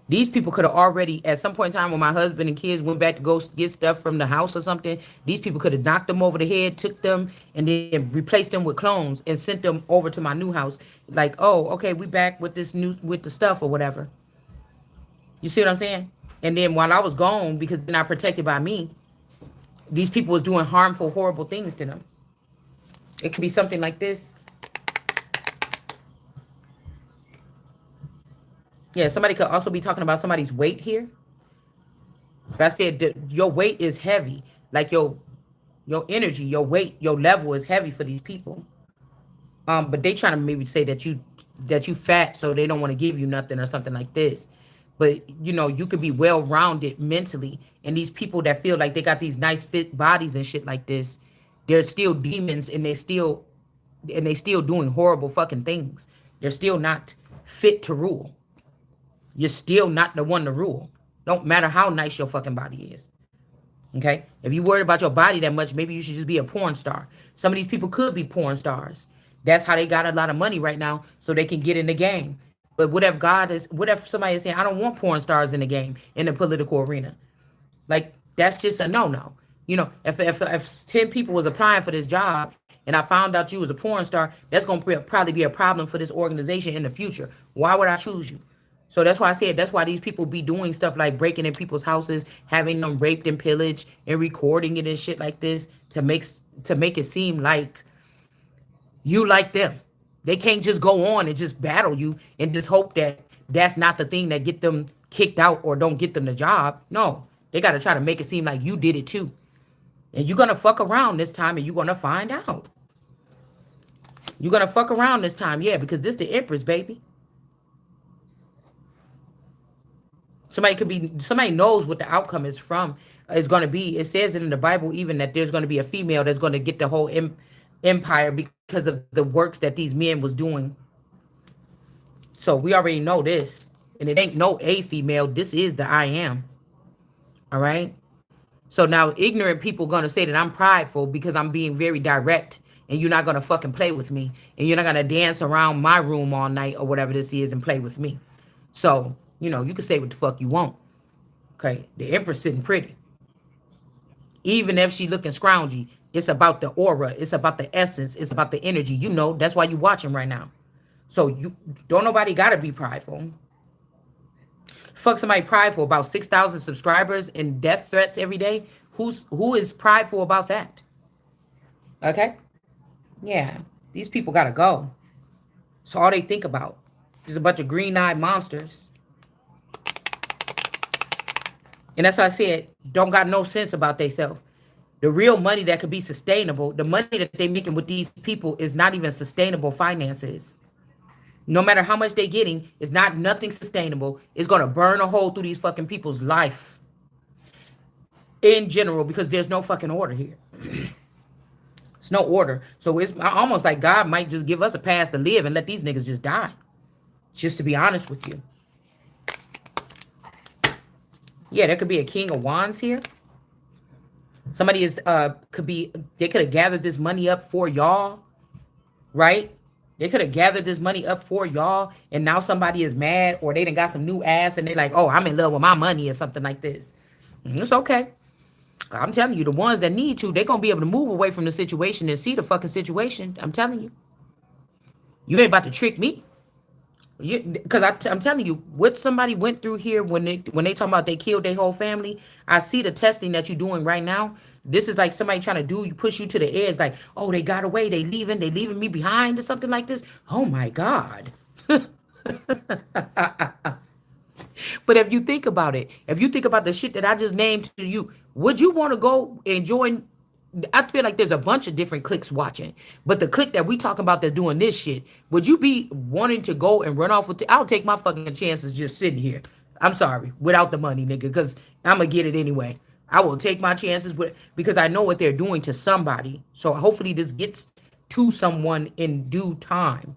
These people could have already, at some point in time, when my husband and kids went back to go get stuff from the house or something, these people could have knocked them over the head, took them, and then replaced them with clones and sent them over to my new house. Like, oh, okay, we back with this new with the stuff or whatever. You see what I'm saying? And then while I was gone, because they're not protected by me, these people was doing harmful, horrible things to them. It could be something like this. Yeah, somebody could also be talking about somebody's weight here. But I said your weight is heavy. Like your energy, your weight, your level is heavy for these people. But they trying to maybe say that you fat, so they don't want to give you nothing or something like this. But you could be well rounded mentally, and these people that feel like they got these nice fit bodies and shit like this, they're still demons, and they still doing horrible fucking things. They're still not fit to rule. You're still not the one to rule. Don't matter how nice your fucking body is. Okay? If you worried about your body that much, maybe you should just be a porn star. Some of these people could be porn stars. That's how they got a lot of money right now, so they can get in the game. But what if somebody is saying, I don't want porn stars in the game, in the political arena? Like, that's just a no-no. If 10 people was applying for this job and I found out you was a porn star, that's going to probably be a problem for this organization in the future. Why would I choose you? So that's why I said that's why these people be doing stuff like breaking in people's houses, having them raped and pillaged, and recording it and shit like this to make it seem like you like them. They can't just go on and just battle you and just hope that that's not the thing that get them kicked out or don't get them the job. No, they got to try to make it seem like you did it too. And you're going to fuck around this time, and you're going to find out. You're going to fuck around this time, yeah, because this the Empress, baby. Somebody knows what the outcome is going to be. It says it in the Bible even that there's going to be a female that's going to get the whole empire because of the works that these men was doing. So we already know this. And it ain't no a female. This is the I am. All right. So now ignorant people going to say that I'm prideful because I'm being very direct, and you're not going to fucking play with me, and you're not going to dance around my room all night or whatever this is and play with me. So, you can say what the fuck you want. Okay. The Empress sitting pretty. Even if she looking scroungy, it's about the aura. It's about the essence. It's about the energy. That's why you watching right now. So you don't nobody got to be prideful. Fuck somebody prideful about 6,000 subscribers and death threats every day. Who is prideful about that? Okay? Yeah. These people got to go. So all they think about is a bunch of green-eyed monsters. And that's why I said, don't got no sense about themselves. The real money that could be sustainable, the money that they making with these people is not even sustainable finances. No matter how much they getting, it's not nothing sustainable. It's going to burn a hole through these fucking people's life in general, because there's no fucking order here. It's no order. So it's almost like God might just give us a pass to live and let these niggas just die. Just to be honest with you. Yeah, there could be a King of Wands here. Somebody they could have gathered this money up for y'all, right? They could have gathered this money up for y'all, and now somebody is mad, or they done got some new ass, and they're like, oh, I'm in love with my money or something like this. It's okay. I'm telling you, the ones that need to, they're going to be able to move away from the situation and see the fucking situation. I'm telling you. You ain't about to trick me. Because I'm telling you, what somebody went through here when they talking about they killed their whole family, I see the testing that you're doing right now. This is like somebody trying to push you to the edge, like, oh, they got away, they leaving me behind or something like this. Oh my God. But if you think about it, if you think about the shit that I just named to you, would you want to go and join I feel like there's a bunch of different cliques watching, but the clique that we talking about that's doing this shit, would you be wanting to go and run off with? I'll take my fucking chances just sitting here. I'm sorry, without the money, nigga, because I'm gonna get it anyway. I will take my chances with because I know what they're doing to somebody. So hopefully this gets to someone in due time.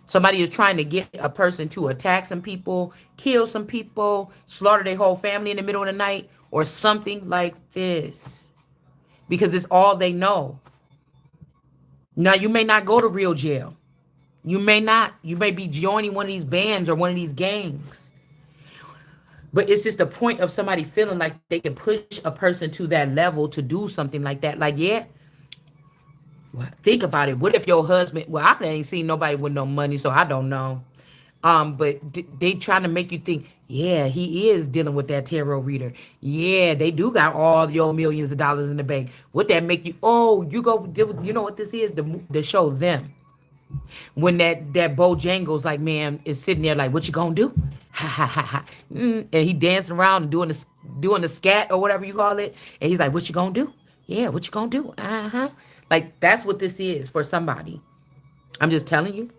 Somebody is trying to get a person to attack some people, kill some people, slaughter their whole family in the middle of the night, or something like this because it's all they know. Now, you may not go to real jail. You may not. You may be joining one of these bands or one of these gangs. But it's just the point of somebody feeling like they can push a person to that level to do something like that. Like, yeah, think about it. What if your husband, well, I ain't seen nobody with no money, so I don't know. But they trying to make you think, yeah, he is dealing with that tarot reader. Yeah, they do got all your millions of dollars in the bank. Would that make you? Oh, you go. You know what this is? The show them when that Bojangles like man is sitting there like, what you gonna do? Ha ha ha ha. And he dancing around and doing the scat or whatever you call it. And he's like, what you gonna do? Yeah, what you gonna do? Uh huh. Like that's what this is for somebody. I'm just telling you.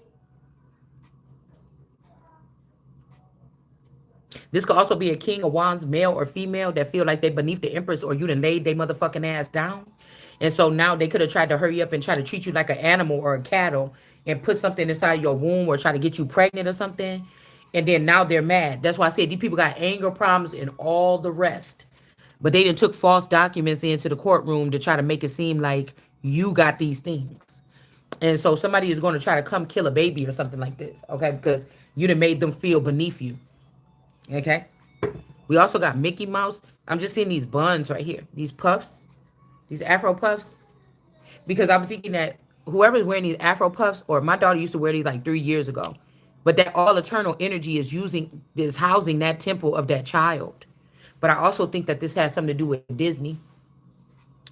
This could also be a king of wands, male or female, that feel like they beneath the empress or you done laid they motherfucking ass down. And so now they could have tried to hurry up and try to treat you like an animal or a cattle and put something inside your womb or try to get you pregnant or something. And then now they're mad. That's why I said these people got anger problems and all the rest. But they done took false documents into the courtroom to try to make it seem like you got these things. And so somebody is going to try to come kill a baby or something like this, okay? Because you done made them feel beneath you. Okay. We also got Mickey Mouse. I'm just seeing these buns right here. These puffs. These Afro puffs. Because I'm thinking that whoever's wearing these Afro puffs, or my daughter used to wear these like 3 years ago. But that all eternal energy is housing that temple of that child. But I also think that this has something to do with Disney.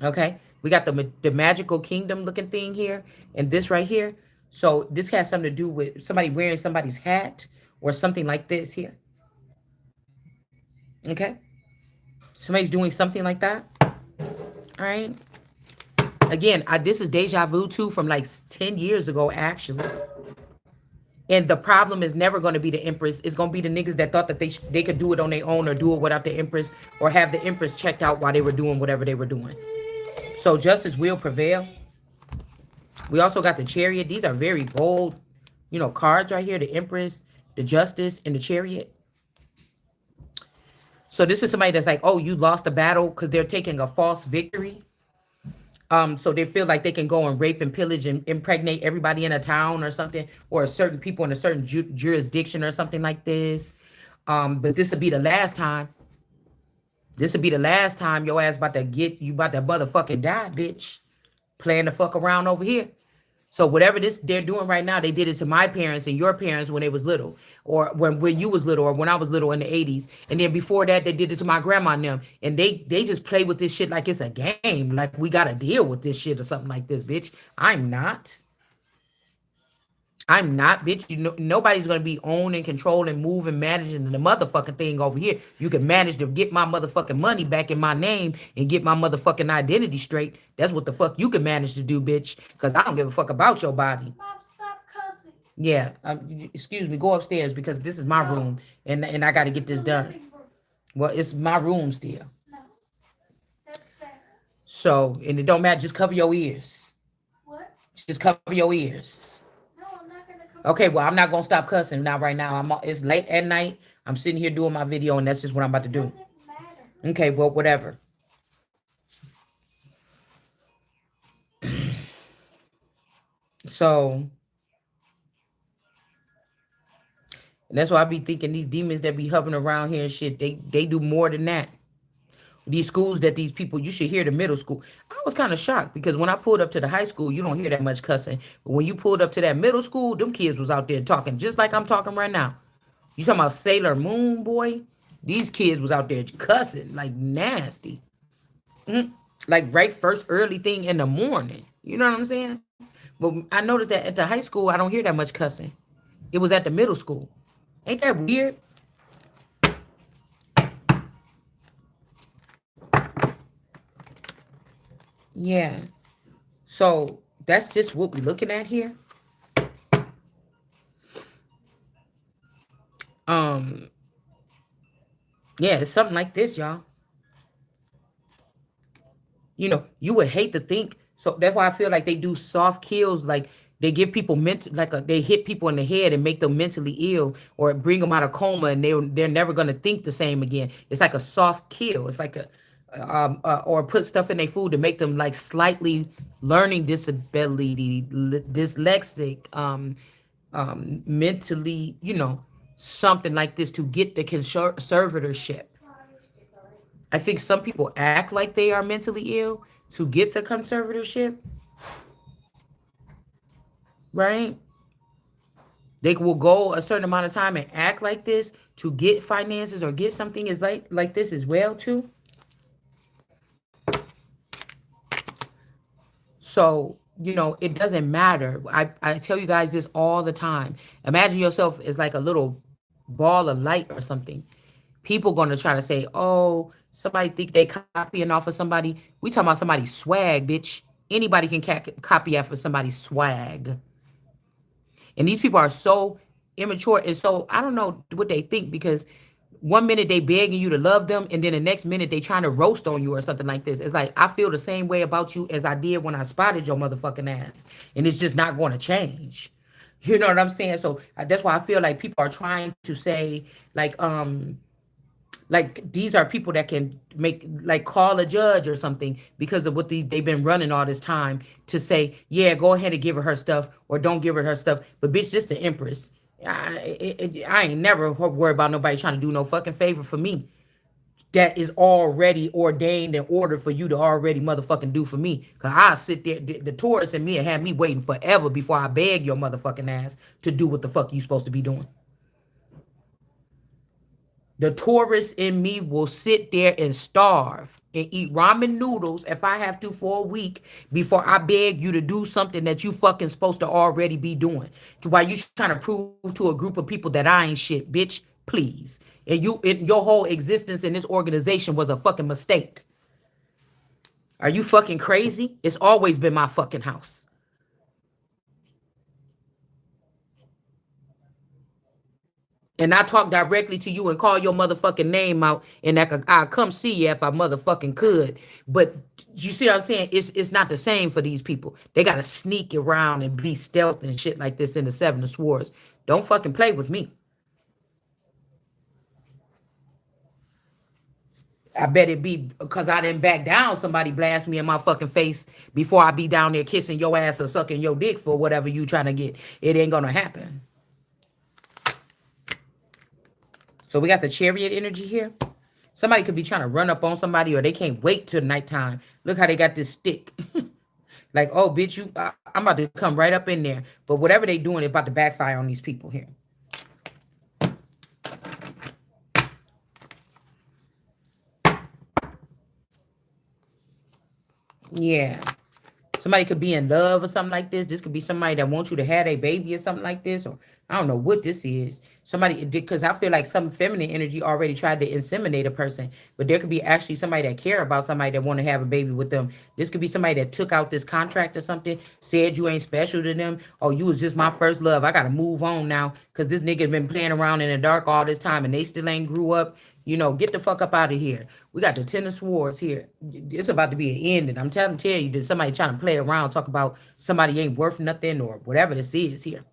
Okay. We got the magical kingdom looking thing here and this right here. So this has something to do with somebody wearing somebody's hat or something like this here. Okay. Somebody's doing something like that. All right. Again, this is deja vu too from like 10 years ago, actually. And the problem is never going to be the Empress. It's going to be the niggas that thought that they could do it on their own or do it without the Empress or have the Empress checked out while they were doing whatever they were doing. So justice will prevail. We also got the Chariot. These are very bold, cards right here. The Empress, the Justice, and the Chariot. So this is somebody that's like, oh, you lost the battle because they're taking a false victory. So they feel like they can go and rape and pillage and impregnate everybody in a town or something, or a certain people in a certain jurisdiction or something like this. But this will be the last time. This will be the last time your ass about to motherfucking die, bitch. Playing the fuck around over here. So whatever they're doing right now, they did it to my parents and your parents when they was little, or when you was little, or when I was little in the 80s. And then before that, they did it to my grandma and them. And they just play with this shit like it's a game, like we gotta deal with this shit or something like this, bitch. I'm not. I'm not, bitch. Nobody's gonna be own and control and move and managing the motherfucking thing over here. You can manage to get my motherfucking money back in my name and get my motherfucking identity straight. That's what the fuck you can manage to do, bitch. Because I don't give a fuck about your body. Mom, stop cussing. Yeah, excuse me. Go upstairs because this is my room and I got to get this done. Well, it's my room still. No, that's sad. So, and it don't matter. Just cover your ears. What? Just cover your ears. Okay, well, I'm not gonna stop cussing now. Right now, it's late at night. I'm sitting here doing my video, and that's just what I'm about to do. Doesn't matter. Okay, well, whatever. So, and that's why I be thinking these demons that be hovering around here and shit, they do more than that. These schools that these people, you should hear the middle school. I was kind of shocked because when I pulled up to the high school, you don't hear that much cussing. But when you pulled up to that middle school, them kids was out there talking just like I'm talking right now. You talking about Sailor Moon, boy? These kids was out there cussing like nasty. Like right first early thing in the morning. You know what I'm saying? But I noticed that at the high school, I don't hear that much cussing. It was at the middle school. Ain't that weird? Yeah. So that's just what we're looking at here. Um, yeah, it's something like this, y'all. You would hate to think. So that's why I feel like they do soft kills, like they give people they hit people in the head and make them mentally ill, or bring them out of coma, and they're never gonna think the same again. It's like a soft kill. It's like or put stuff in their food to make them like slightly learning disability, dyslexic, mentally, something like this to get the conservatorship. I think some people act like they are mentally ill to get the conservatorship, right? They will go a certain amount of time and act like this to get finances or get something is like this as well too. So, it doesn't matter. I tell you guys this all the time. Imagine yourself as like a little ball of light or something. People gonna try to say, oh, somebody think they copying off of somebody. We talking about somebody's swag, bitch. Anybody can copy after somebody's swag. And these people are so immature. And so I don't know what they think, because one minute they begging you to love them, and then the next minute they trying to roast on you or something like this. It's like, I feel the same way about you as I did when I spotted your motherfucking ass. And it's just not going to change. You know what I'm saying? So that's why I feel like people are trying to say, like these are people that can make, like, call a judge or something because of what they've been running all this time to say, yeah, go ahead and give her stuff, or don't give her stuff. But bitch, this the Empress. I ain't never worried about nobody trying to do no fucking favor for me that is already ordained and ordered for you to already motherfucking do for me. Cause I sit there, the tourist in me, and have me waiting forever before I beg your motherfucking ass to do what the fuck you supposed to be doing. The tourist in me will sit there and starve and eat ramen noodles if I have to for a week before I beg you to do something that you fucking supposed to already be doing. To why you trying to prove to a group of people that I ain't shit, bitch? Please. Your whole existence in this organization was a fucking mistake. Are you fucking crazy? It's always been my fucking house. And I talk directly to you and call your motherfucking name out, and I'll come see you if I motherfucking could. But you see what I'm saying? It's not the same for these people. They gotta sneak around and be stealth and shit like this in the Seven of Swords. Don't fucking play with me. I bet it be because I didn't back down. Somebody blast me in my fucking face before I be down there kissing your ass or sucking your dick for whatever you trying to get. It ain't gonna happen. So we got the Chariot energy here. Somebody could be trying to run up on somebody, or they can't wait till nighttime. Look how they got this stick. Like, oh, bitch, I'm about to come right up in there. But whatever they doing, it's about to backfire on these people here. Yeah. Somebody could be in love or something like this. This could be somebody that wants you to have a baby or something like this. Or I don't know what this is. Somebody, because I feel like some feminine energy already tried to inseminate a person. But there could be actually somebody that care about somebody that want to have a baby with them. This could be somebody that took out this contract or something, said you ain't special to them. Oh, you was just my first love. I got to move on now because this nigga been playing around in the dark all this time and they still ain't grew up. Get the fuck up out of here. We got the Ten of Swords here. It's about to be an ending. I'm trying to tell you that somebody trying to play around, talk about somebody ain't worth nothing or whatever this is here.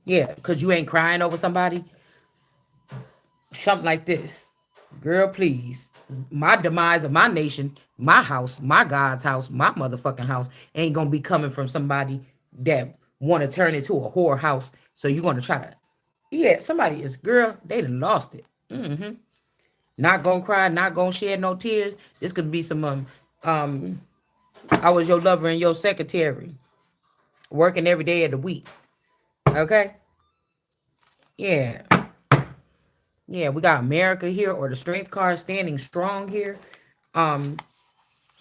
Yeah, because you ain't crying over somebody. Something like this. Girl, please. My demise of my nation, my house, my God's house, my motherfucking house ain't going to be coming from somebody that want to turn it to a whore house. So you're going to try to, yeah, somebody is, girl, they done lost it. Not gonna cry, not gonna shed no tears. This could be some um I was your lover and your secretary, working every day of the week. Okay? Yeah. Yeah, we got America here, or the strength card standing strong here. Um,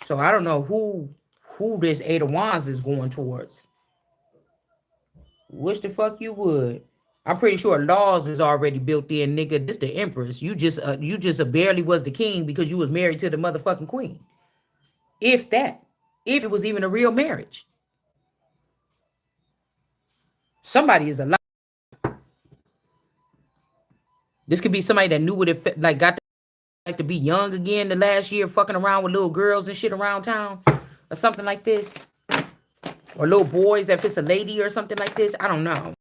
so I don't know who this Eight of Wands is going towards. Wish the fuck you would. I'm pretty sure laws is already built in, nigga. This the Empress. You just barely was the king because you was married to the motherfucking queen. If that, if it was even a real marriage. Somebody is alive. This could be somebody that knew what it like, got like to be young again the last year, fucking around with little girls and shit around town, or something like this, or little boys if it's a lady or something like this. I don't know.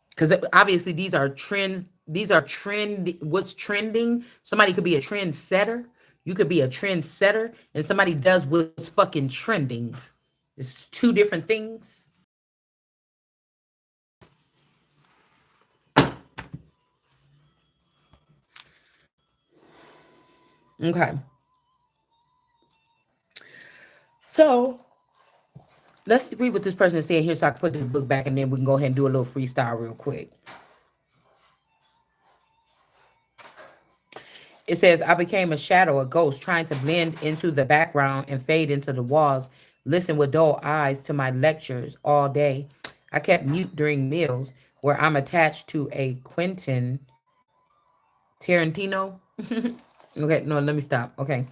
Because obviously these are trend. These are trend. What's trending? Somebody could be a trend setter. You could be a trend setter, and somebody does what's fucking trending. It's two different things. Okay. So let's read what this person is saying here so I can put this book back and then we can go ahead and do a little freestyle real quick. It says, I became a shadow, a ghost, trying to blend into the background and fade into the walls. Listen with dull eyes to my lectures all day. I kept mute during meals where I'm attached to a Quentin Tarantino. Okay, no, let me stop. Okay.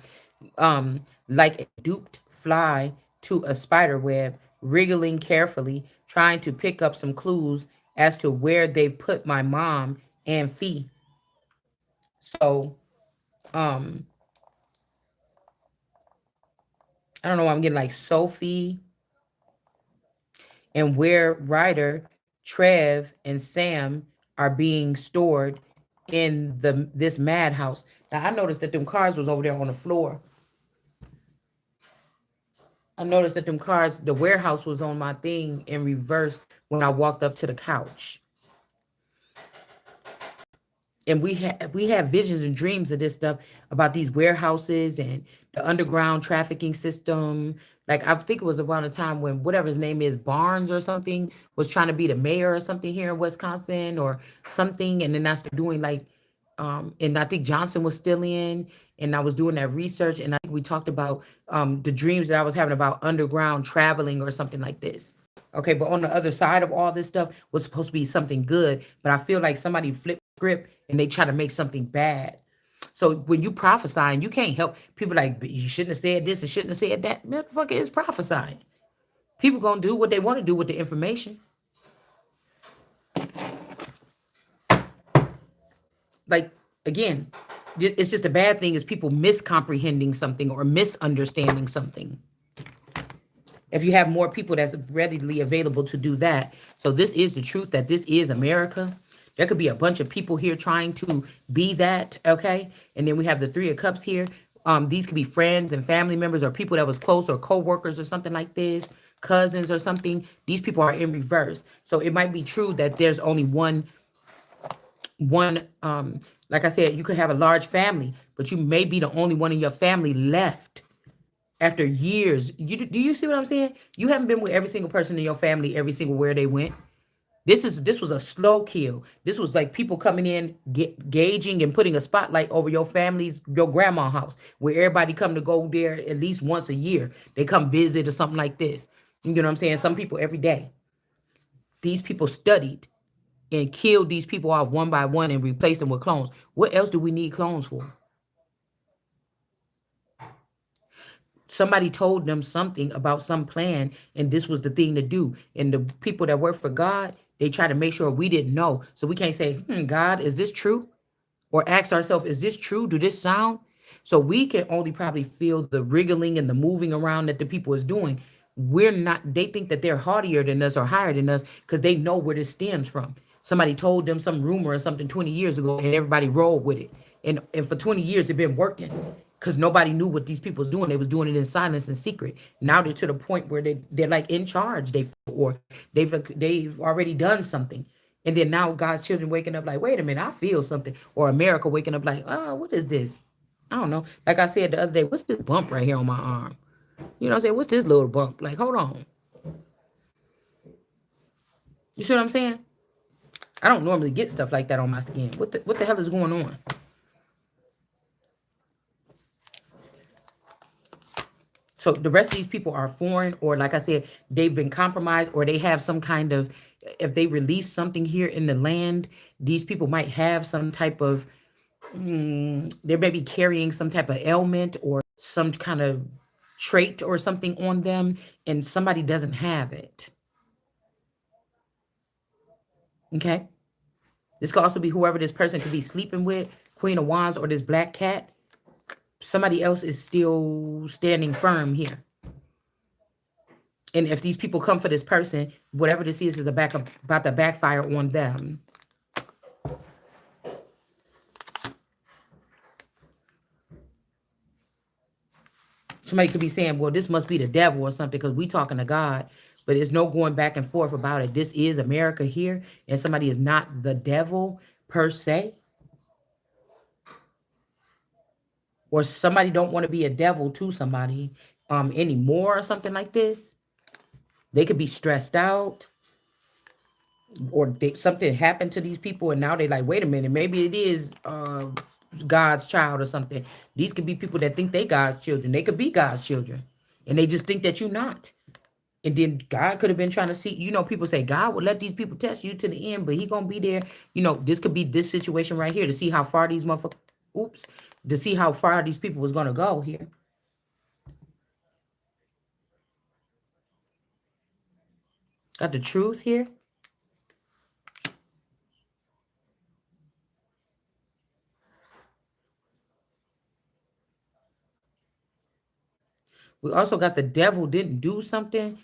Like a duped fly to a spider web, wriggling carefully, trying to pick up some clues as to where they put my mom and Fee. So, um, I don't know why I'm getting like Sophie and where Ryder, Trev, and Sam are being stored in this madhouse. Now I noticed that them cars was over there on the floor. I noticed that them cars, the warehouse was on my thing in reverse when I walked up to the couch. And we have visions and dreams of this stuff about these warehouses and the underground trafficking system. Like I think it was around the time when whatever his name is, Barnes or something, was trying to be the mayor or something here in Wisconsin or something, and then I started doing like, and I think Johnson was still in, and I was doing that research, and I think we talked about the dreams that I was having about underground traveling or something like this. Okay, but on the other side of all this stuff was supposed to be something good, but I feel like somebody flipped the script and they try to make something bad. So when you prophesying, you can't help people like you shouldn't have said this and shouldn't have said that. Motherfucker is prophesying. People gonna do what they want to do with the information. Like again, it's just a bad thing is people miscomprehending something or misunderstanding something. If you have more people that's readily available to do that. So this is the truth that this is America. There could be a bunch of people here trying to be that, okay? And then we have the Three of Cups here. These could be friends and family members or people that was close or co-workers or something like this, cousins or something. These people are in reverse. So it might be true that there's only one, like I said, you could have a large family, but you may be the only one in your family left after years. Do you see what I'm saying? You haven't been with every single person in your family every single where they went. This was a slow kill. This was like people coming in, gauging and putting a spotlight over your family's, your grandma house, where everybody come to go there at least once a year. They come visit or something like this. You know what I'm saying? Some people every day. These people studied and killed these people off one by one and replaced them with clones. What else do we need clones for? Somebody told them something about some plan and this was the thing to do, and the people that work for God, they try to make sure we didn't know, so we can't say, God, is this true? Or ask ourselves, is this true? Do this sound? So we can only probably feel the wriggling and the moving around that the people is doing. We're not, they think that they're haughtier than us or higher than us because they know where this stems from. Somebody told them some rumor or something 20 years ago and everybody rolled with it. And for 20 years it been working because nobody knew what these people was doing. They was doing it in silence and secret. Now they're to the point where they're like in charge. They've already done something. And then now God's children waking up like, wait a minute, I feel something. Or America waking up like, oh, what is this? I don't know. Like I said the other day, what's this bump right here on my arm? You know what I'm saying? What's this little bump? Like, hold on. You see what I'm saying? I don't normally get stuff like that on my skin. What the hell is going on? So the rest of these people are foreign, or like I said, they've been compromised, or they have some kind of, if they release something here in the land, these people might have some type of, they may be carrying some type of ailment or some kind of trait or something on them, and somebody doesn't have it. Okay. This could also be whoever this person could be sleeping with, Queen of Wands or this black cat. Somebody else is still standing firm here. And if these people come for this person, whatever this is about to backfire on them. Somebody could be saying, well, this must be the devil or something because we talking to God. But there's no going back and forth about it. This is America here, and somebody is not the devil per se. Or somebody don't want to be a devil to somebody anymore or something like this. They could be stressed out, or something happened to these people and now they like, wait a minute, maybe it is God's child or something. These could be people that think they God's children. They could be God's children, and they just think that you're not. And then God could have been trying to see, people say God will let these people test you to the end, but he gonna be there. This could be this situation right here to see how far these motherfuckers, to see how far these people was gonna go here. Got the truth here. We also got the devil didn't do something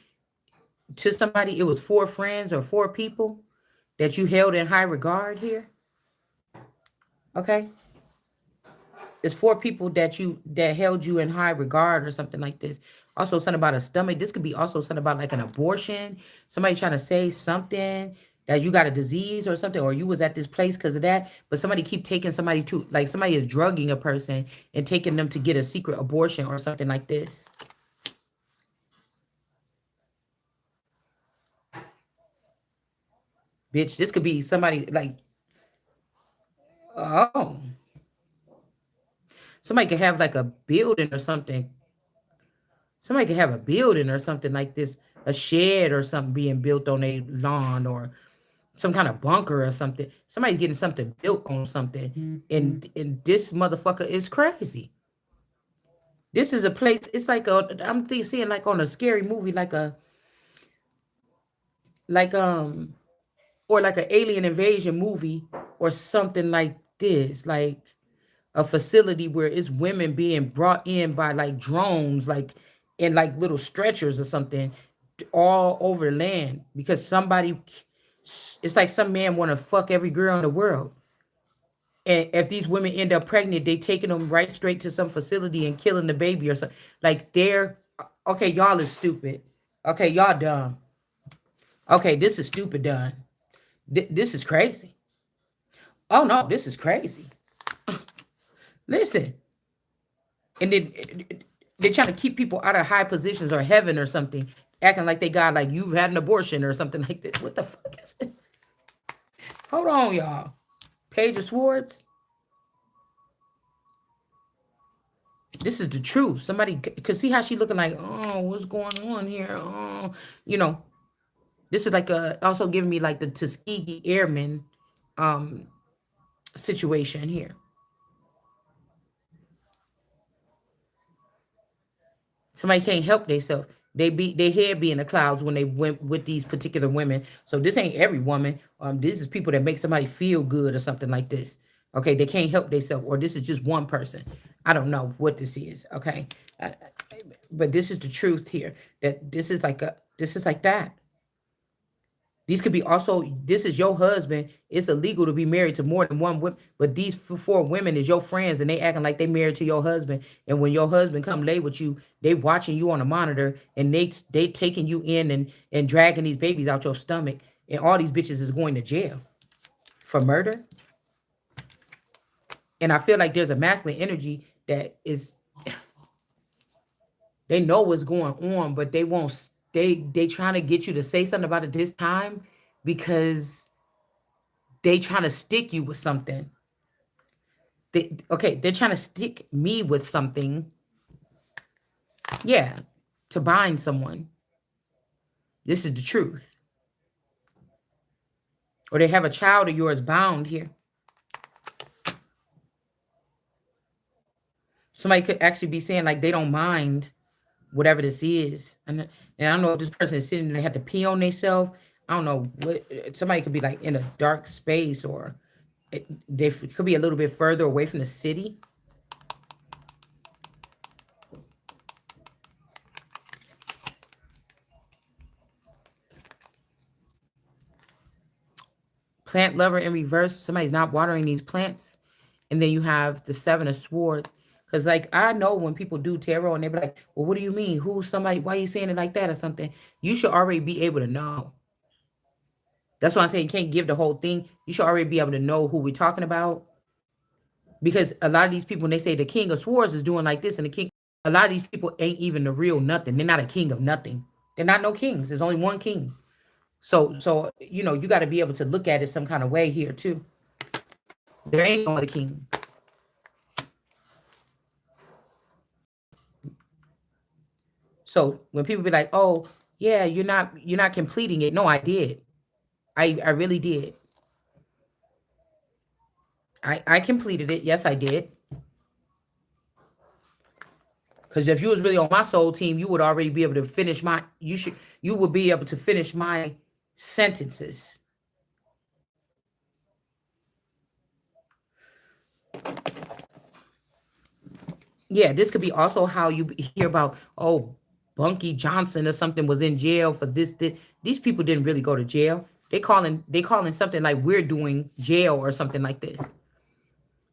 to somebody. It was 4 friends or 4 people that you held in high regard here. Okay. It's 4 people that held you in high regard or something like this. Also something about a stomach. This could be also something about like an abortion. Somebody trying to say something that you got a disease or something, or you was at this place because of that. But somebody keep taking somebody to, like somebody is drugging a person and taking them to get a secret abortion or something like this. Bitch, this could be somebody like, oh, somebody could have like a building or something. Somebody could have a building or something like this, a shed or something being built on a lawn, or some kind of bunker or something. Somebody's getting something built on something. And this motherfucker is crazy. This is a place, it's like seeing like on a scary movie, like or like an alien invasion movie or something like this. Like a facility where it's women being brought in by like drones, like in like little stretchers or something, all over the land because somebody, it's like some man want to fuck every girl in the world. And if these women end up pregnant, they taking them right straight to some facility and killing the baby or something. Like they're, okay, y'all is stupid. Okay, y'all dumb. Okay, this is stupid done. This is crazy. Oh no, this is crazy. Listen, and then they're trying to keep people out of high positions or heaven or something, acting like they got like you've had an abortion or something like this. What the fuck is it? Hold on, y'all. Page of Swords. This is the truth. Somebody could see how she looking like, oh, what's going on here? Oh, you know, this is like also giving me like the Tuskegee Airmen um situation here. Somebody can't help themselves. They head be in the clouds when they went with these particular women. So this ain't every woman. This is people that make somebody feel good or something like this. Okay, they can't help themselves, or this is just one person. I don't know what this is. Okay, but this is the truth here. That this is like that. These could be also, this is your husband. It's illegal to be married to more than one woman, but these 4 women is your friends and they acting like they married to your husband. And when your husband come lay with you, they watching you on a monitor and they taking you in and dragging these babies out your stomach. And all these bitches is going to jail for murder. And I feel like there's a masculine energy that is, they know what's going on, but they won't, they trying to get you to say something about it this time because they trying to stick you with something. They're trying to stick me with something Yeah, to bind someone. This is the truth. Or they have a child of yours bound here. Somebody could actually be saying like they don't mind whatever this is. And I don't know if this person is sitting there, they had to pee on themselves. I don't know what. Somebody could be like in a dark space, or they could be a little bit further away from the city. Plant lover in reverse. Somebody's not watering these plants. And then you have the seven of swords. Because like I know when people do tarot and they be like, well, what do you mean? Who's somebody? Why are you saying it like that or something? You should already be able to know. That's why I'm saying you can't give the whole thing. You should already be able to know who we're talking about. Because a lot of these people, when they say the king of swords is doing like this, and the king, a lot of these people ain't even the real nothing. They're not a king of nothing. They're not no kings. There's only one king. So you got to be able to look at it some kind of way here too. There ain't no other kings. So when people be like, "Oh, yeah, you're not completing it," no, I did. I really did. I completed it. Yes, I did. Because if you was really on my soul team, you would already be able to finish my. You would be able to finish my sentences. Yeah, this could be also how you hear about, oh, Bunky Johnson or something was in jail for this. These people didn't really go to jail. They calling something like we're doing jail or something like this.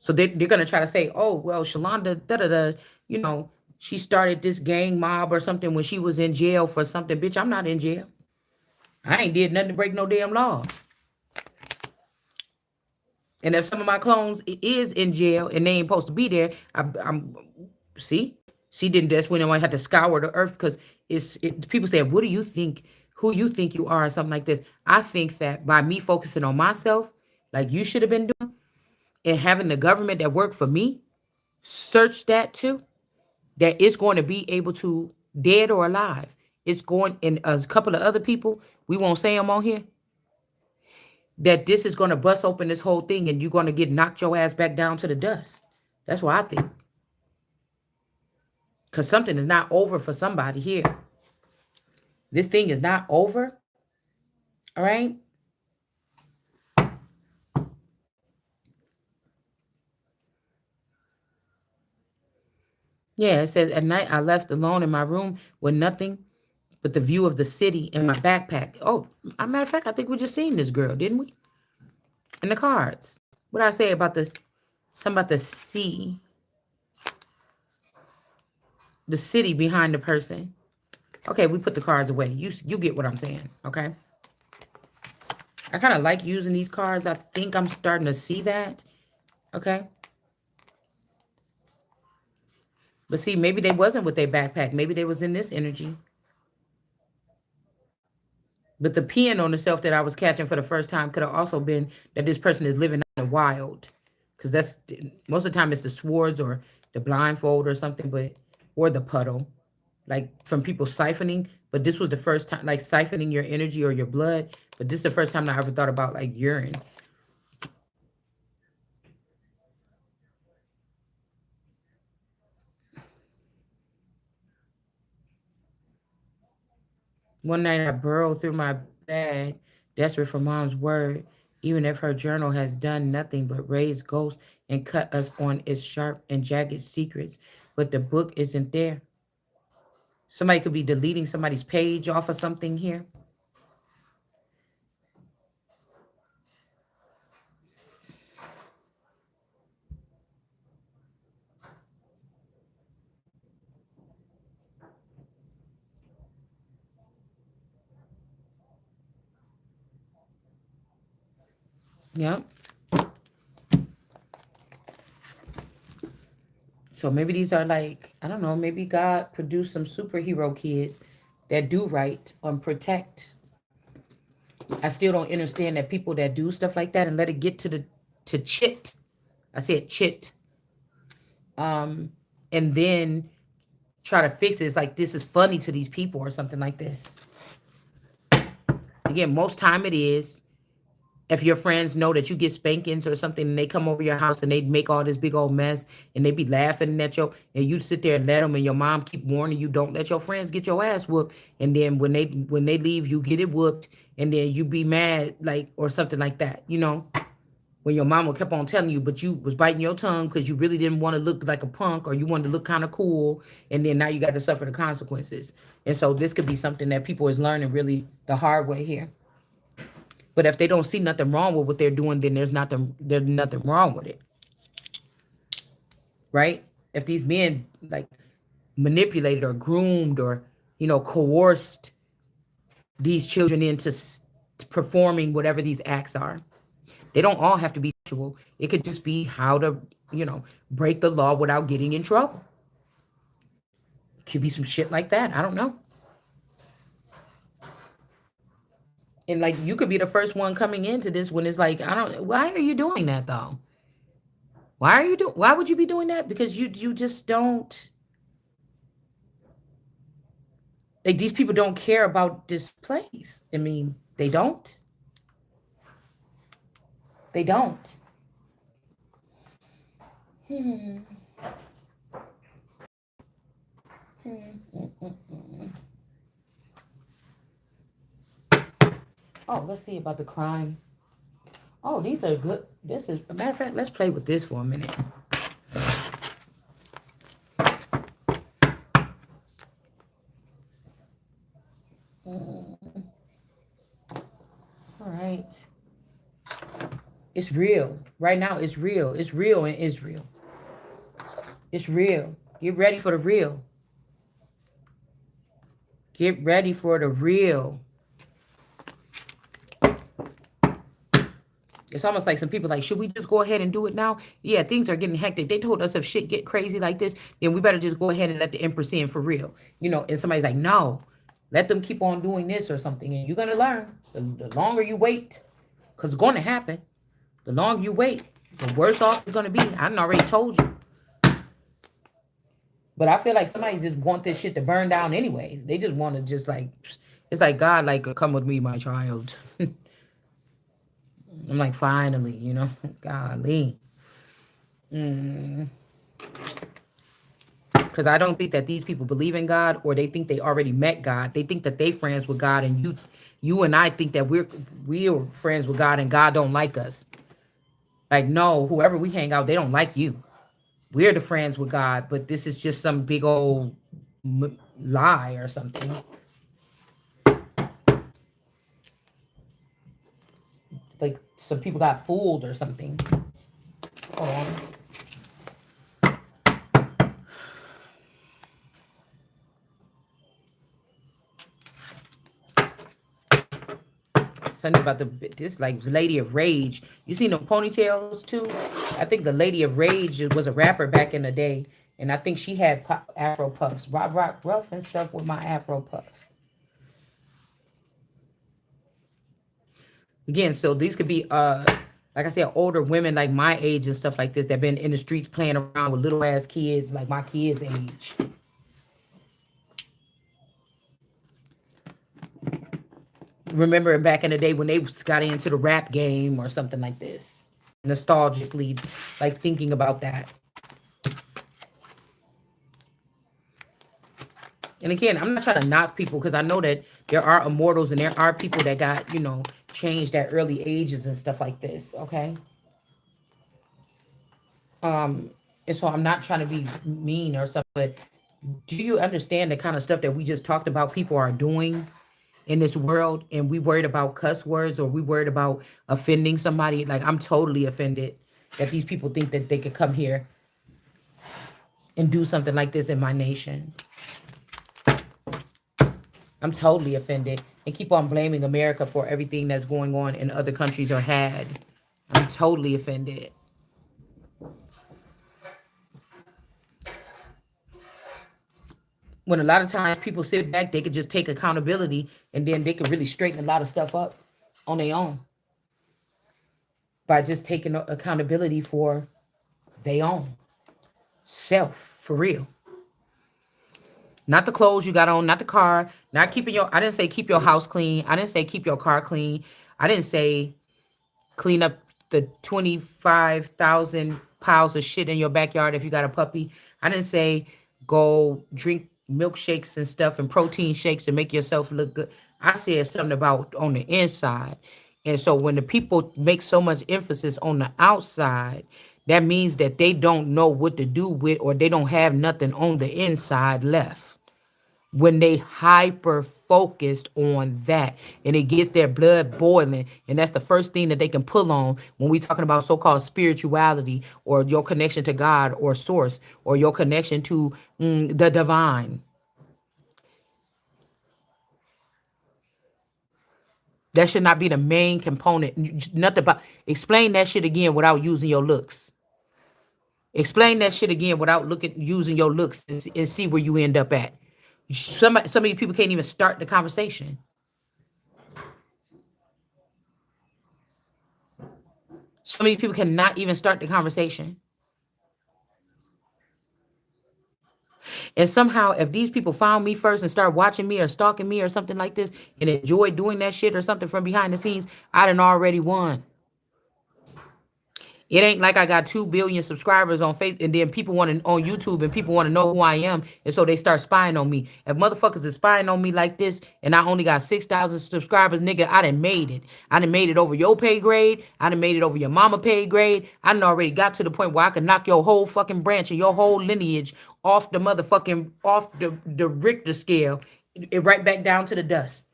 So they're gonna try to say, oh well, Shalonda, da da da, you know, she started this gang mob or something when she was in jail for something. Bitch, I'm not in jail. I ain't did nothing to break no damn laws. And if some of my clones is in jail and they ain't supposed to be there, I'm see, she didn't. That's when I had to scour the earth because people say, "What do you think? Who you think you are?" Or something like this. I think that by me focusing on myself, like you should have been doing, and having the government that worked for me search that too, that it's going to be able to, dead or alive. It's going, and a couple of other people, we won't say them on here, that this is going to bust open this whole thing and you're going to get knocked your ass back down to the dust. That's what I think. Because something is not over for somebody here. This thing is not over. All right. Yeah, it says at night I left alone in my room with nothing but the view of the city in my backpack. Oh, a matter of fact, I think we just seen this girl, didn't we? In the cards. What did I say about the something about the sea, the city behind the person? Okay, we put the cards away. You get what I'm saying, okay? I kind of like using these cards. I think I'm starting to see that, okay? But see, maybe they wasn't with their backpack. Maybe they was in this energy. But the peeing on the self that I was catching for the first time could have also been that this person is living out in the wild. Because that's most of the time it's the swords or the blindfold or something, but or the puddle. Like from people siphoning. But this was the first time, like siphoning your energy or your blood. But this is the first time I ever thought about like urine. One night I burrowed through my bag, desperate for mom's word, even if her journal has done nothing but raise ghosts and cut us on its sharp and jagged secrets. But the book isn't there. Somebody could be deleting somebody's page off of something here. Yep. So maybe these are like, I don't know, maybe God produced some superhero kids that do right and protect. I still don't understand that people that do stuff like that and let it get to chit. I said chit. Um, and then try to fix it. It's like this is funny to these people or something like this. Again, most time it is. If your friends know that you get spankings or something and they come over your house and they make all this big old mess and they be laughing at you and you sit there and let them and your mom keep warning you, don't let your friends get your ass whooped. And then when they leave, you get it whooped and then you be mad like or something like that, you know, when your mama kept on telling you, but you was biting your tongue because you really didn't want to look like a punk or you wanted to look kind of cool. And then now you got to suffer the consequences. And so this could be something that people is learning really the hard way here. But if they don't see nothing wrong with what they're doing, then there's nothing wrong with it. Right? If these men like manipulated or groomed or, coerced these children into performing whatever these acts are, they don't all have to be sexual. It could just be how to, break the law without getting in trouble. Could be some shit like that. I don't know. And like you could be the first one coming into this when it's like, why are you doing that though? Why would you be doing that? Because you just don't, like, these people don't care about this place. I mean, they don't. They don't. Hmm. Oh, let's see about the crime. Oh, these are good. This is a matter of fact, let's play with this for a minute. All right. It's real. Right now, it's real. It's real in Israel. It's real. Get ready for the real. Get ready for the real. It's almost like some people like, should we just go ahead and do it now? Yeah, things are getting hectic. They told us if shit get crazy like this, then we better just go ahead and let the Empress in for real. And somebody's like, no, let them keep on doing this or something. And you're going to learn. The longer you wait, because it's going to happen. The longer you wait, the worse off it's going to be. I done already told you. But I feel like somebody just want this shit to burn down anyways. They just want to just like, it's like, God, like, come with me, my child. I'm like, finally, golly. Because I don't think that these people believe in God or they think they already met God. They think that they friends with God and you and I think that we're friends with God and God don't like us. Like, no, whoever we hang out, they don't like you. We're the friends with God, but this is just some big old lie or something. Like some people got fooled or something. Hold on. Something about this like Lady of Rage. You seen the ponytails too? I think the Lady of Rage was a rapper back in the day, and I think she had Afro puffs, rock rough and stuff with my Afro puffs. Again, so these could be like I said, older women like my age and stuff like this that been in the streets playing around with little ass kids like my kids' age. Remember back in the day when they got into the rap game or something like this. Nostalgically, like thinking about that. And again, I'm not trying to knock people because I know that there are immortals and there are people that got, changed at early ages and stuff like this. Okay. And so I'm not trying to be mean or something, but do you understand the kind of stuff that we just talked about people are doing in this world? And we worried about cuss words or we worried about offending somebody? Like, I'm totally offended that these people think that they could come here and do something like this in my nation. I'm totally offended and keep on blaming America for everything that's going on in other countries or had. I'm totally offended. When a lot of times people sit back, they could just take accountability and then they could really straighten a lot of stuff up on their own by just taking accountability for their own self, for real. Not the clothes you got on, not the car, not keeping your, I didn't say keep your house clean. I didn't say keep your car clean. I didn't say clean up the 25,000 piles of shit in your backyard if you got a puppy. I didn't say go drink milkshakes and stuff and protein shakes and make yourself look good. I said something about on the inside. And so when the people make so much emphasis on the outside, that means that they don't know what to do with, or they don't have nothing on the inside left when they hyper focused on that, and it gets their blood boiling, and that's the first thing that they can pull on when we talking about so-called spirituality, or your connection to God or source, or your connection to the divine. That should not be the main component. Nothing about, explain that shit again without using your looks. Explain that shit again without looking using your looks, and see where you end up at. Some of you people can't even start the conversation. So many people cannot even start the conversation. And somehow, if these people found me first and start watching me or stalking me or something like this and enjoy doing that shit or something from behind the scenes, I done already won. It ain't like I got 2 billion subscribers on Facebook, and then people want to on YouTube, and people want to know who I am, and so they start spying on me. If motherfuckers is spying on me like this, and I only got 6,000 subscribers, nigga, I done made it. I done made it over your pay grade. I done made it over your mama pay grade. I done already got to the point where I can knock your whole fucking branch and your whole lineage off the motherfucking off the Richter scale, right back down to the dust.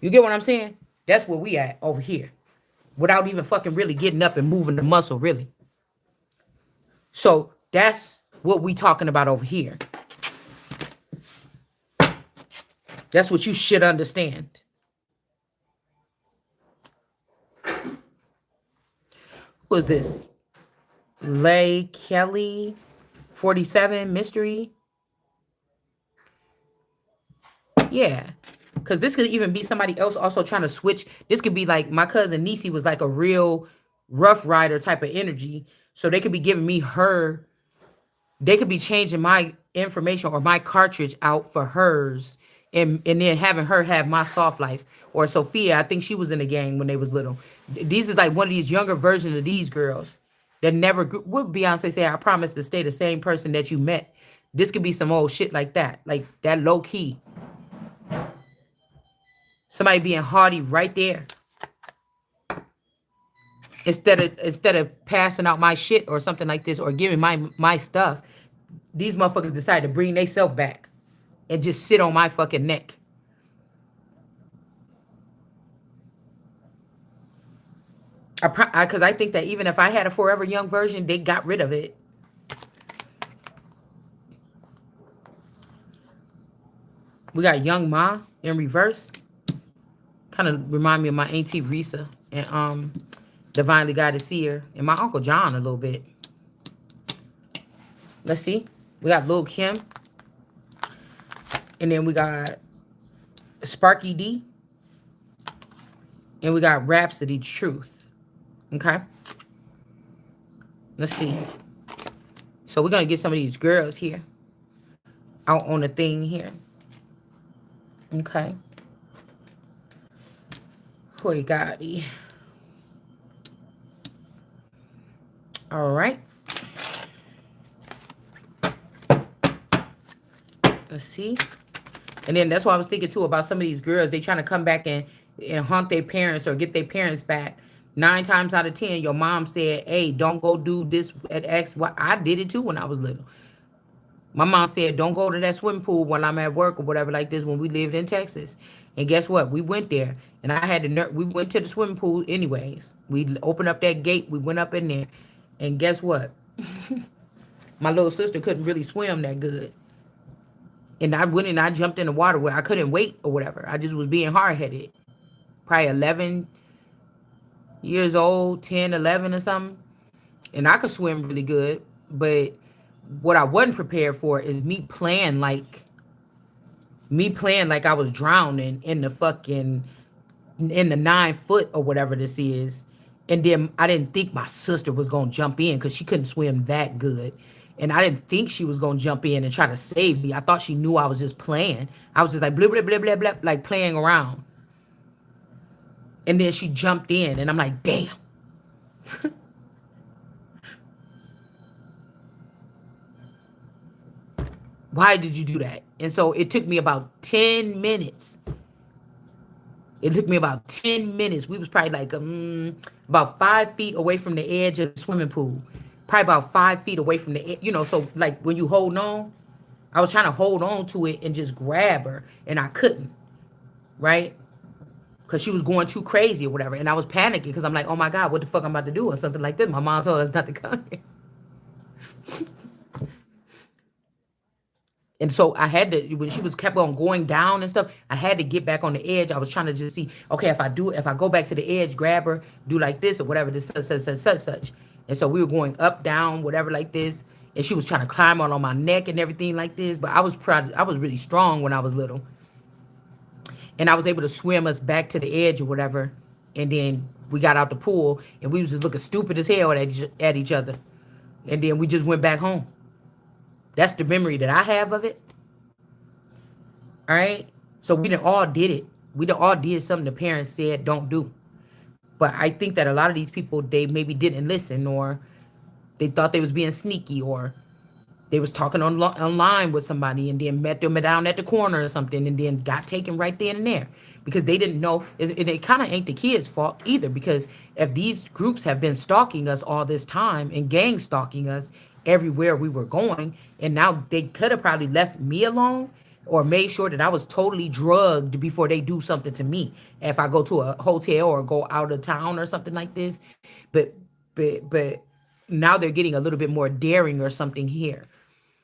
You get what I'm saying? That's where we at over here, without even fucking really getting up and moving the muscle, really. So that's what we talking about over here. That's what you should understand. Who is this? Lay Kelly 47 mystery. Yeah. Because this could even be somebody else also trying to switch. This could be like my cousin Niecy was like a real rough rider type of energy. So they could be giving me her. They could be changing my information or my cartridge out for hers, and then having her have my soft life. Or Sophia, I think she was in the gang when they was little. These is like one of these younger versions of these girls that never grew. What Beyonce say? I promise to stay the same person that you met. This could be some old shit like that low key. Somebody being haughty right there. Instead of passing out my shit or something like this, or giving my stuff, these motherfuckers decide to bring themselves back and just sit on my fucking neck. Because I think that even if I had a Forever Young version, they got rid of it. We got Young Ma in reverse. Kind of remind me of my auntie Risa and Divinely Guided Seer and my Uncle John a little bit. Let's see. We got Lil Kim. And then we got Sparky D. And we got Rhapsody Truth. Okay. Let's see. So we're going to get some of these girls here out on the thing here. Okay. Boy, Gotti. All right. Let's see. And then that's why I was thinking too about some of these girls. They trying to come back and haunt their parents or get their parents back. 9 times out of 10, your mom said, hey, don't go do this at X. I did it too when I was little. My mom said, don't go to that swimming pool when I'm at work or whatever like this when we lived in Texas. And guess what? We went there. And I had to, we went to the swimming pool anyways. We opened up that gate. We went up in there. And guess what? My little sister couldn't really swim that good. And I went and I jumped in the water where I couldn't wait or whatever. I just was being hard-headed. Probably 11 years old, 10, 11 or something. And I could swim really good. But what I wasn't prepared for is me playing like I was drowning in the 9 foot or whatever this is. And then I didn't think my sister was going to jump in because she couldn't swim that good. And I didn't think she was gonna jump in and try to save me. I thought she knew I was just playing. I was just like blah blah blah blah blah, like playing around. And then she jumped in, and I'm like, damn. Why did you do that? And so it took me about 10 minutes. It took me about 10 minutes. We was probably like about 5 feet away from the edge of the swimming pool. Probably about 5 feet away from the, so like when you hold on, I was trying to hold on to it and just grab her, and I couldn't, right? Because she was going too crazy or whatever. And I was panicking because I'm like, oh my God, what the fuck I'm about to do or something like this. My mom told us not to come here. And so I had to, when she was kept on going down and stuff, I had to get back on the edge. I was trying to just see, okay, if I go back to the edge, grab her, do like this or whatever, this such. And so we were going up, down, whatever like this. And she was trying to climb on my neck and everything like this. But I was proud, I was really strong when I was little. And I was able to swim us back to the edge or whatever. And then we got out the pool and we was just looking stupid as hell at each other. And then we just went back home. That's the memory that I have of it. All right. So we done all did it. We done all did something the parents said don't do. But I think that a lot of these people, they maybe didn't listen, or they thought they was being sneaky, or they was talking online with somebody and then met them down at the corner or something and then got taken right then and there because they didn't know. It kind of ain't the kids' fault either, because if these groups have been stalking us all this time and gang stalking us everywhere we were going, and now they could have probably left me alone or made sure that I was totally drugged before they do something to me. If I go to a hotel or go out of town or something like this, but now they're getting a little bit more daring or something here.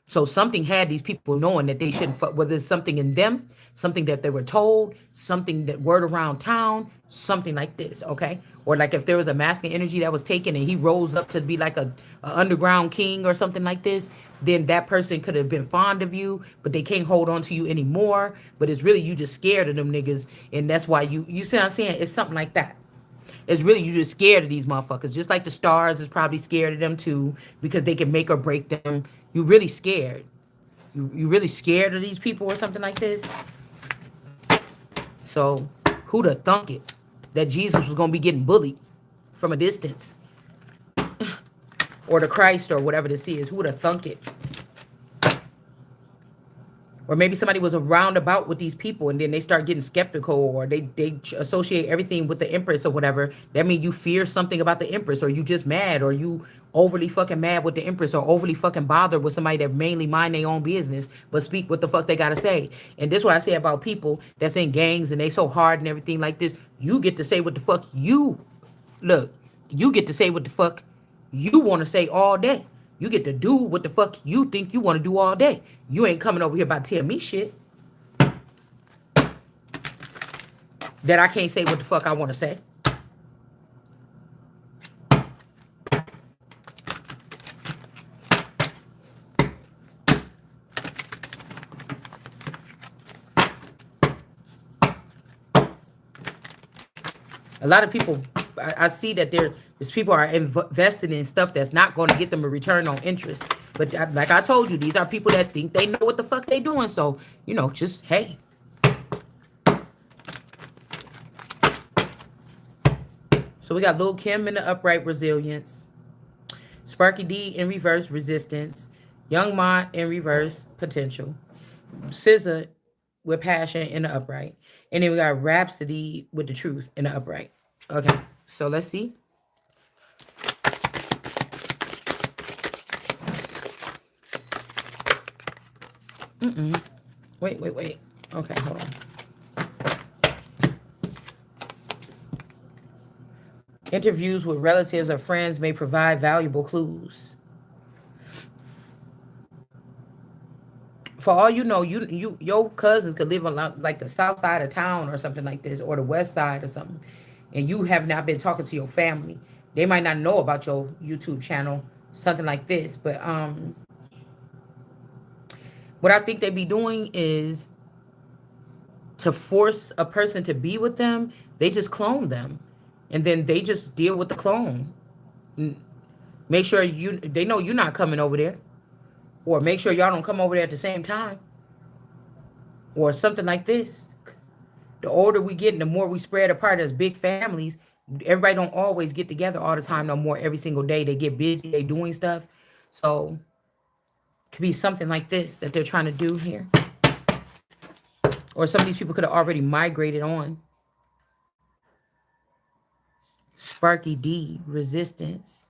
So something had these people knowing that they shouldn't fuck, whether it's something in them, something that they were told, something that word around town, something like this, okay? Or like if there was a masculine energy that was taken and he rose up to be like a underground king or something like this, then that person could have been fond of you, but they can't hold on to you anymore. But it's really you just scared of them niggas, and that's why you see what I'm saying? It's something like that. It's really you just scared of these motherfuckers. Just like the stars is probably scared of them too, because they can make or break them. You really scared. You really scared of these people or something like this. So who'd have thunk it that Jesus was gonna be getting bullied from a distance? Or the Christ or whatever this is. Who would have thunk it? Or maybe somebody was around about with these people and then they start getting skeptical, or they associate everything with the Empress or whatever. That means you fear something about the Empress, or you just mad, or you overly fucking mad with the Empress, or overly fucking bothered with somebody that mainly mind their own business but speak what the fuck they gotta say. And this is what I say about people that's in gangs and they so hard and everything like this. You get to say what the fuck you look. You get to say what the fuck you want to say all day. You get to do what the fuck you think you want to do all day. You ain't coming over here about to tell me shit that I can't say what the fuck I want to say. A lot of people, I see that there's people are invested in stuff that's not going to get them a return on interest. But like I told you, these are people that think they know what the fuck they doing. So, just, hey. So we got Lil Kim in the upright, resilience. Sparky D in reverse, resistance. Young Ma in reverse, potential. SZA with passion in the upright. And then we got Rhapsody with the truth in the upright. Okay, so let's see. Wait. Okay, hold on. Interviews with relatives or friends may provide valuable clues. For all you know, your cousins could live on like the south side of town or something like this, or the west side or something, and you have not been talking to your family. They might not know about your YouTube channel, something like this. But what I think they be doing is to force a person to be with them. They just clone them, and then they just deal with the clone. Make sure they know you're not coming over there. or make sure y'all don't come over there at the same time, or something like this. The older we get and the more we spread apart as big families, everybody don't always get together all the time no more every single day. They get busy, they doing stuff. So it could be something like this that they're trying to do here. Or some of these people could have already migrated on. Sparky D, resistance.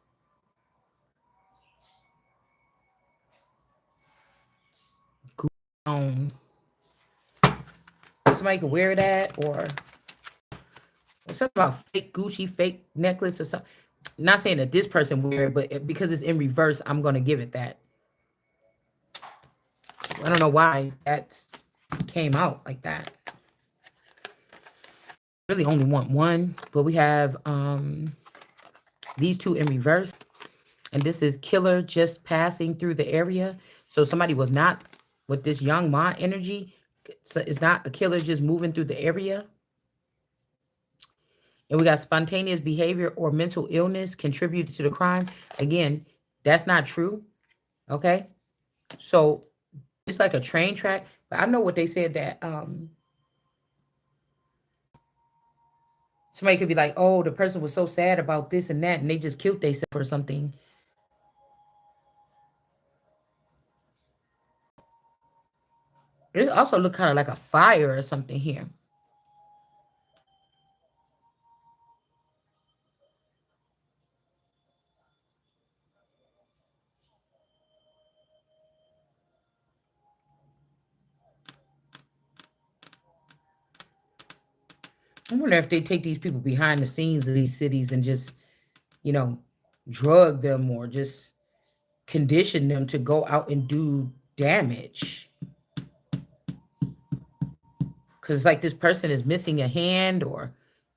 On. Somebody could wear that, or something about fake Gucci, fake necklace or something. Not saying that this person wear it, but because it's in reverse, I'm going to give it that. I don't know why that came out like that. Really only want one, but we have these two in reverse. And this is killer just passing through the area. So somebody was not with this young Ma energy. So it's not a killer just moving through the area. And we got spontaneous behavior or mental illness contributed to the crime. Again, that's not true. Okay. So it's like a train track. But I know what they said that somebody could be like, oh, the person was so sad about this and that, and they just killed themselves or something. It also look kind of like a fire or something here. I wonder if they take these people behind the scenes of these cities and just, you know, drug them or just condition them to go out and do damage. Because it's like this person is missing a hand or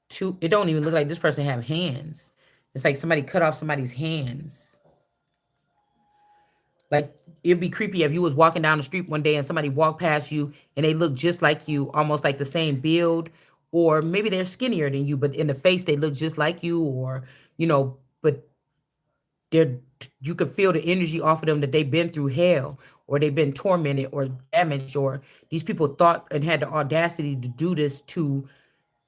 two. It don't even look like this person have hands. It's like somebody cut off somebody's hands. Like, it'd be creepy if you was walking down the street one day and somebody walked past you and they look just like you, almost like the same build, or maybe they're skinnier than you, but in the face they look just like you, or but they're you could feel the energy off of them that they've been through hell, or they've been tormented or damaged, or these people thought and had the audacity to do this to,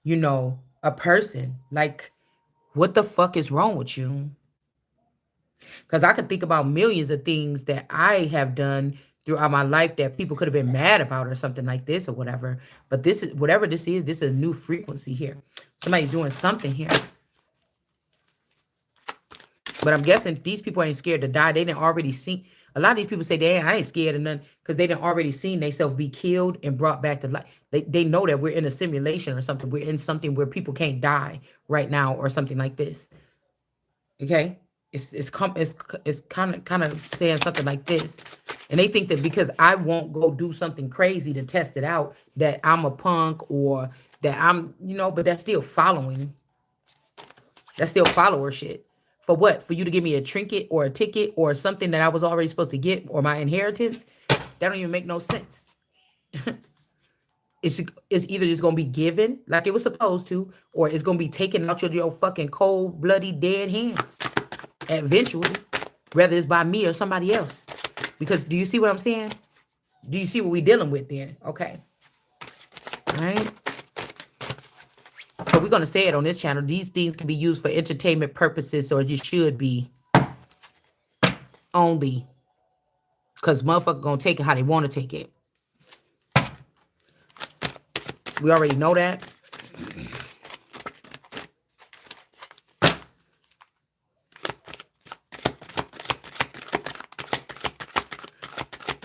a person. Like, what the fuck is wrong with you? Because I could think about millions of things that I have done throughout my life that people could have been mad about or something like this or whatever. But this is whatever this is a new frequency here. Somebody's doing something here. But I'm guessing these people ain't scared to die. They didn't already see. A lot of these people say, I ain't scared of nothing because they didn't already seen themselves be killed and brought back to life. They know that we're in a simulation or something. We're in something where people can't die right now or something like this. Okay? It's kind of saying something like this. And they think that because I won't go do something crazy to test it out, that I'm a punk or that I'm, but that's still following. That's still follower shit. For what? For you to give me a trinket or a ticket or something that I was already supposed to get, or my inheritance? That don't even make no sense. It's either just gonna be given like it was supposed to, or it's gonna be taken out your fucking cold, bloody, dead hands eventually, whether it's by me or somebody else. Because do you see what I'm saying? Do you see what we're dealing with then? Okay. All right. So we're going to say it on this channel. These things can be used for entertainment purposes, or you should be only. Because motherfuckers going to take it how they want to take it. We already know that.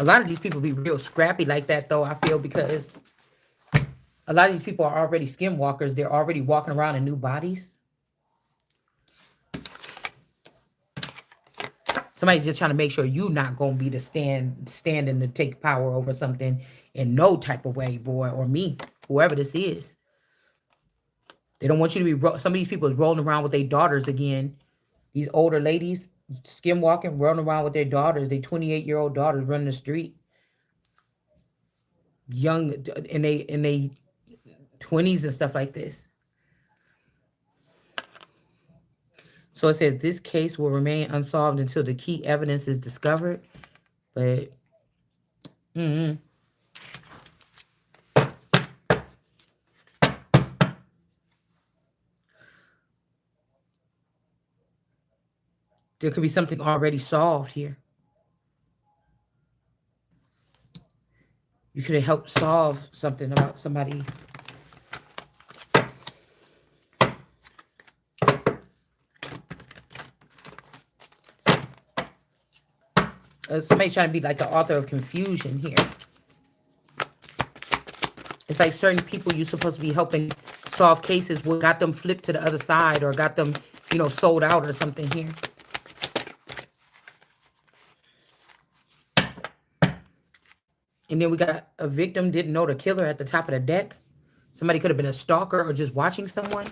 A lot of these people be real scrappy like that, though, I feel, because a lot of these people are already skinwalkers. They're already walking around in new bodies. Somebody's just trying to make sure you're not going to be the standing to take power over something in no type of way, boy, or me, whoever this is. They don't want you to be, some of these people is rolling around with their daughters again. These older ladies, skinwalking, rolling around with their daughters, their 28-year-old daughters running the street. Young, in they 20s and stuff like this. So it says this case will remain unsolved until the key evidence is discovered. But Mm-hmm. There could be something already solved here. You could have helped solve something about somebody. Somebody trying to be like the author of confusion here. It's like certain people you're supposed to be helping solve cases what got them flipped to the other side or got them, sold out or something here. And then we got a victim didn't know the killer at the top of the deck. Somebody could have been a stalker or just watching someone.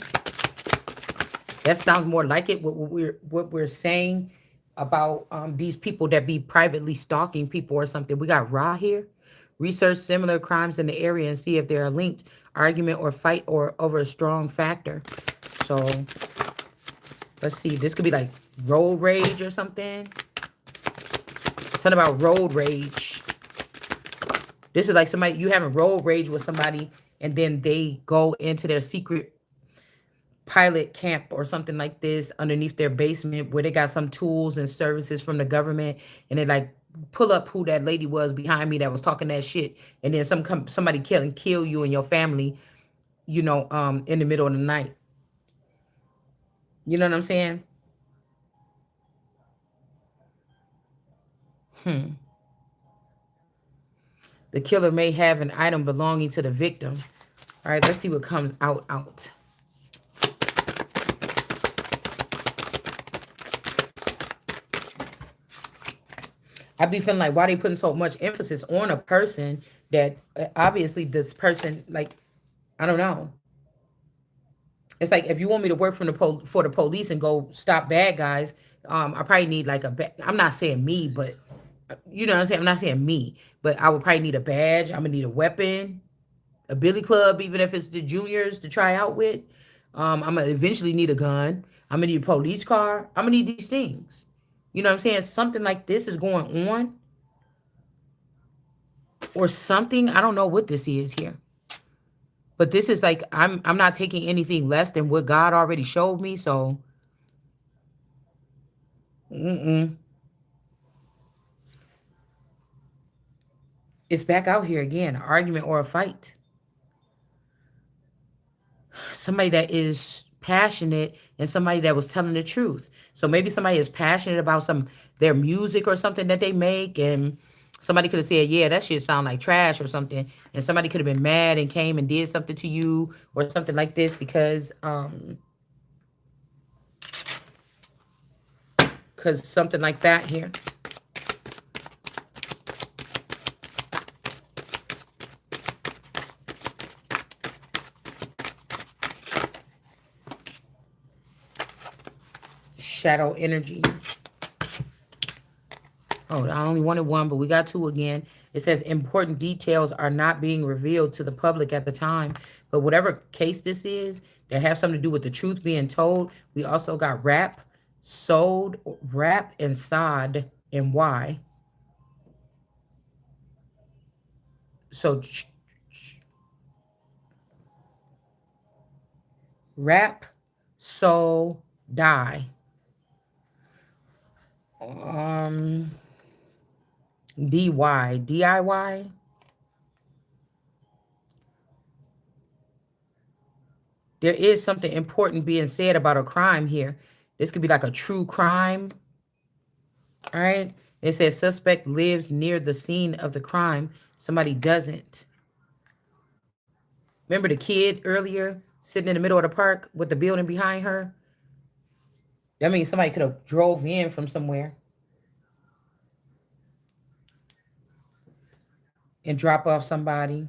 That sounds more like it. What we're saying about these people that be privately stalking people or something. We got Ra here. Research similar crimes in the area and see if they are linked. Argument or fight or over a strong factor. So let's see. This could be like road rage or something. Something about road rage. This is like somebody you having road rage with somebody, and then they go into their secret pilot camp or something like this underneath their basement where they got some tools and services from the government, and they like pull up who that lady was behind me that was talking that shit, and then somebody kill you and your family, in the middle of the night. You know what I'm saying? Hmm. The killer may have an item belonging to the victim. All right, let's see what comes out. I be feeling like why they putting so much emphasis on a person that obviously this person, like, I don't know. It's like if you want me to work from for the police and go stop bad guys, I probably need like I'm not saying me, but you know what I'm saying. I'm not saying me, but I would probably need a badge. I'm gonna need a weapon, a billy club, even if it's the juniors to try out with. I'm gonna eventually need a gun. I'm gonna need a police car. I'm gonna need these things. You know what I'm saying? Something like this is going on, or something. I don't know what this is here. But this is like I'm not taking anything less than what God already showed me. So mm-mm. It's back out here again, an argument or a fight. Somebody that is passionate and somebody that was telling the truth. So maybe somebody is passionate about their music or something that they make, and somebody could have said, "Yeah, that shit sound like trash" or something, and somebody could have been mad and came and did something to you or something like this because something like that here. Shadow energy. Oh, I only wanted one, but we got two again. It says important details are not being revealed to the public at the time. But whatever case this is, that have something to do with the truth being told. We also got rap, sold, rap, and sod, and why. So rap, soul, die. Um, DY, DIY. There is something important being said about a crime here. This could be like a true crime. All right. It says suspect lives near the scene of the crime. Somebody doesn't. Remember the kid earlier sitting in the middle of the park with the building behind her? That means somebody could have drove in from somewhere and drop off somebody.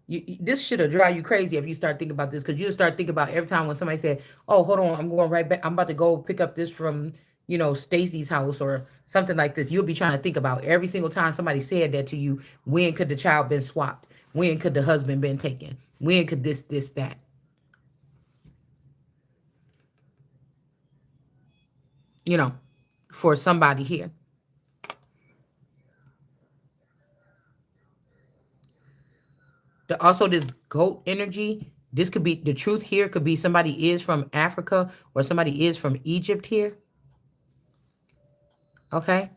This should have drive you crazy if you start thinking about this, because you start thinking about every time when somebody said, "Oh, hold on, I'm going right back. I'm about to go pick up this from Stacy's house or something like this." You'll be trying to think about every single time somebody said that to you. When could the child been swapped? When could the husband been taken? When could this, that? You know, for somebody here. Also, this goat energy. This could be the truth. Here could be somebody is from Africa or somebody is from Egypt here. Okay.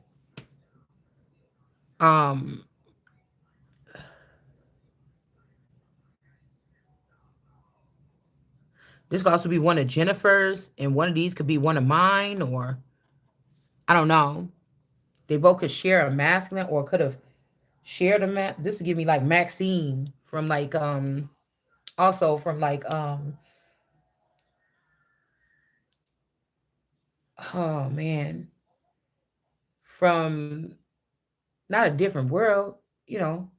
Um. This could also be one of Jennifer's, and one of these could be one of mine, or I don't know. They both could share a masculine, or could have shared a This would give me like Maxine from like also from like oh man, from not a different world, you know,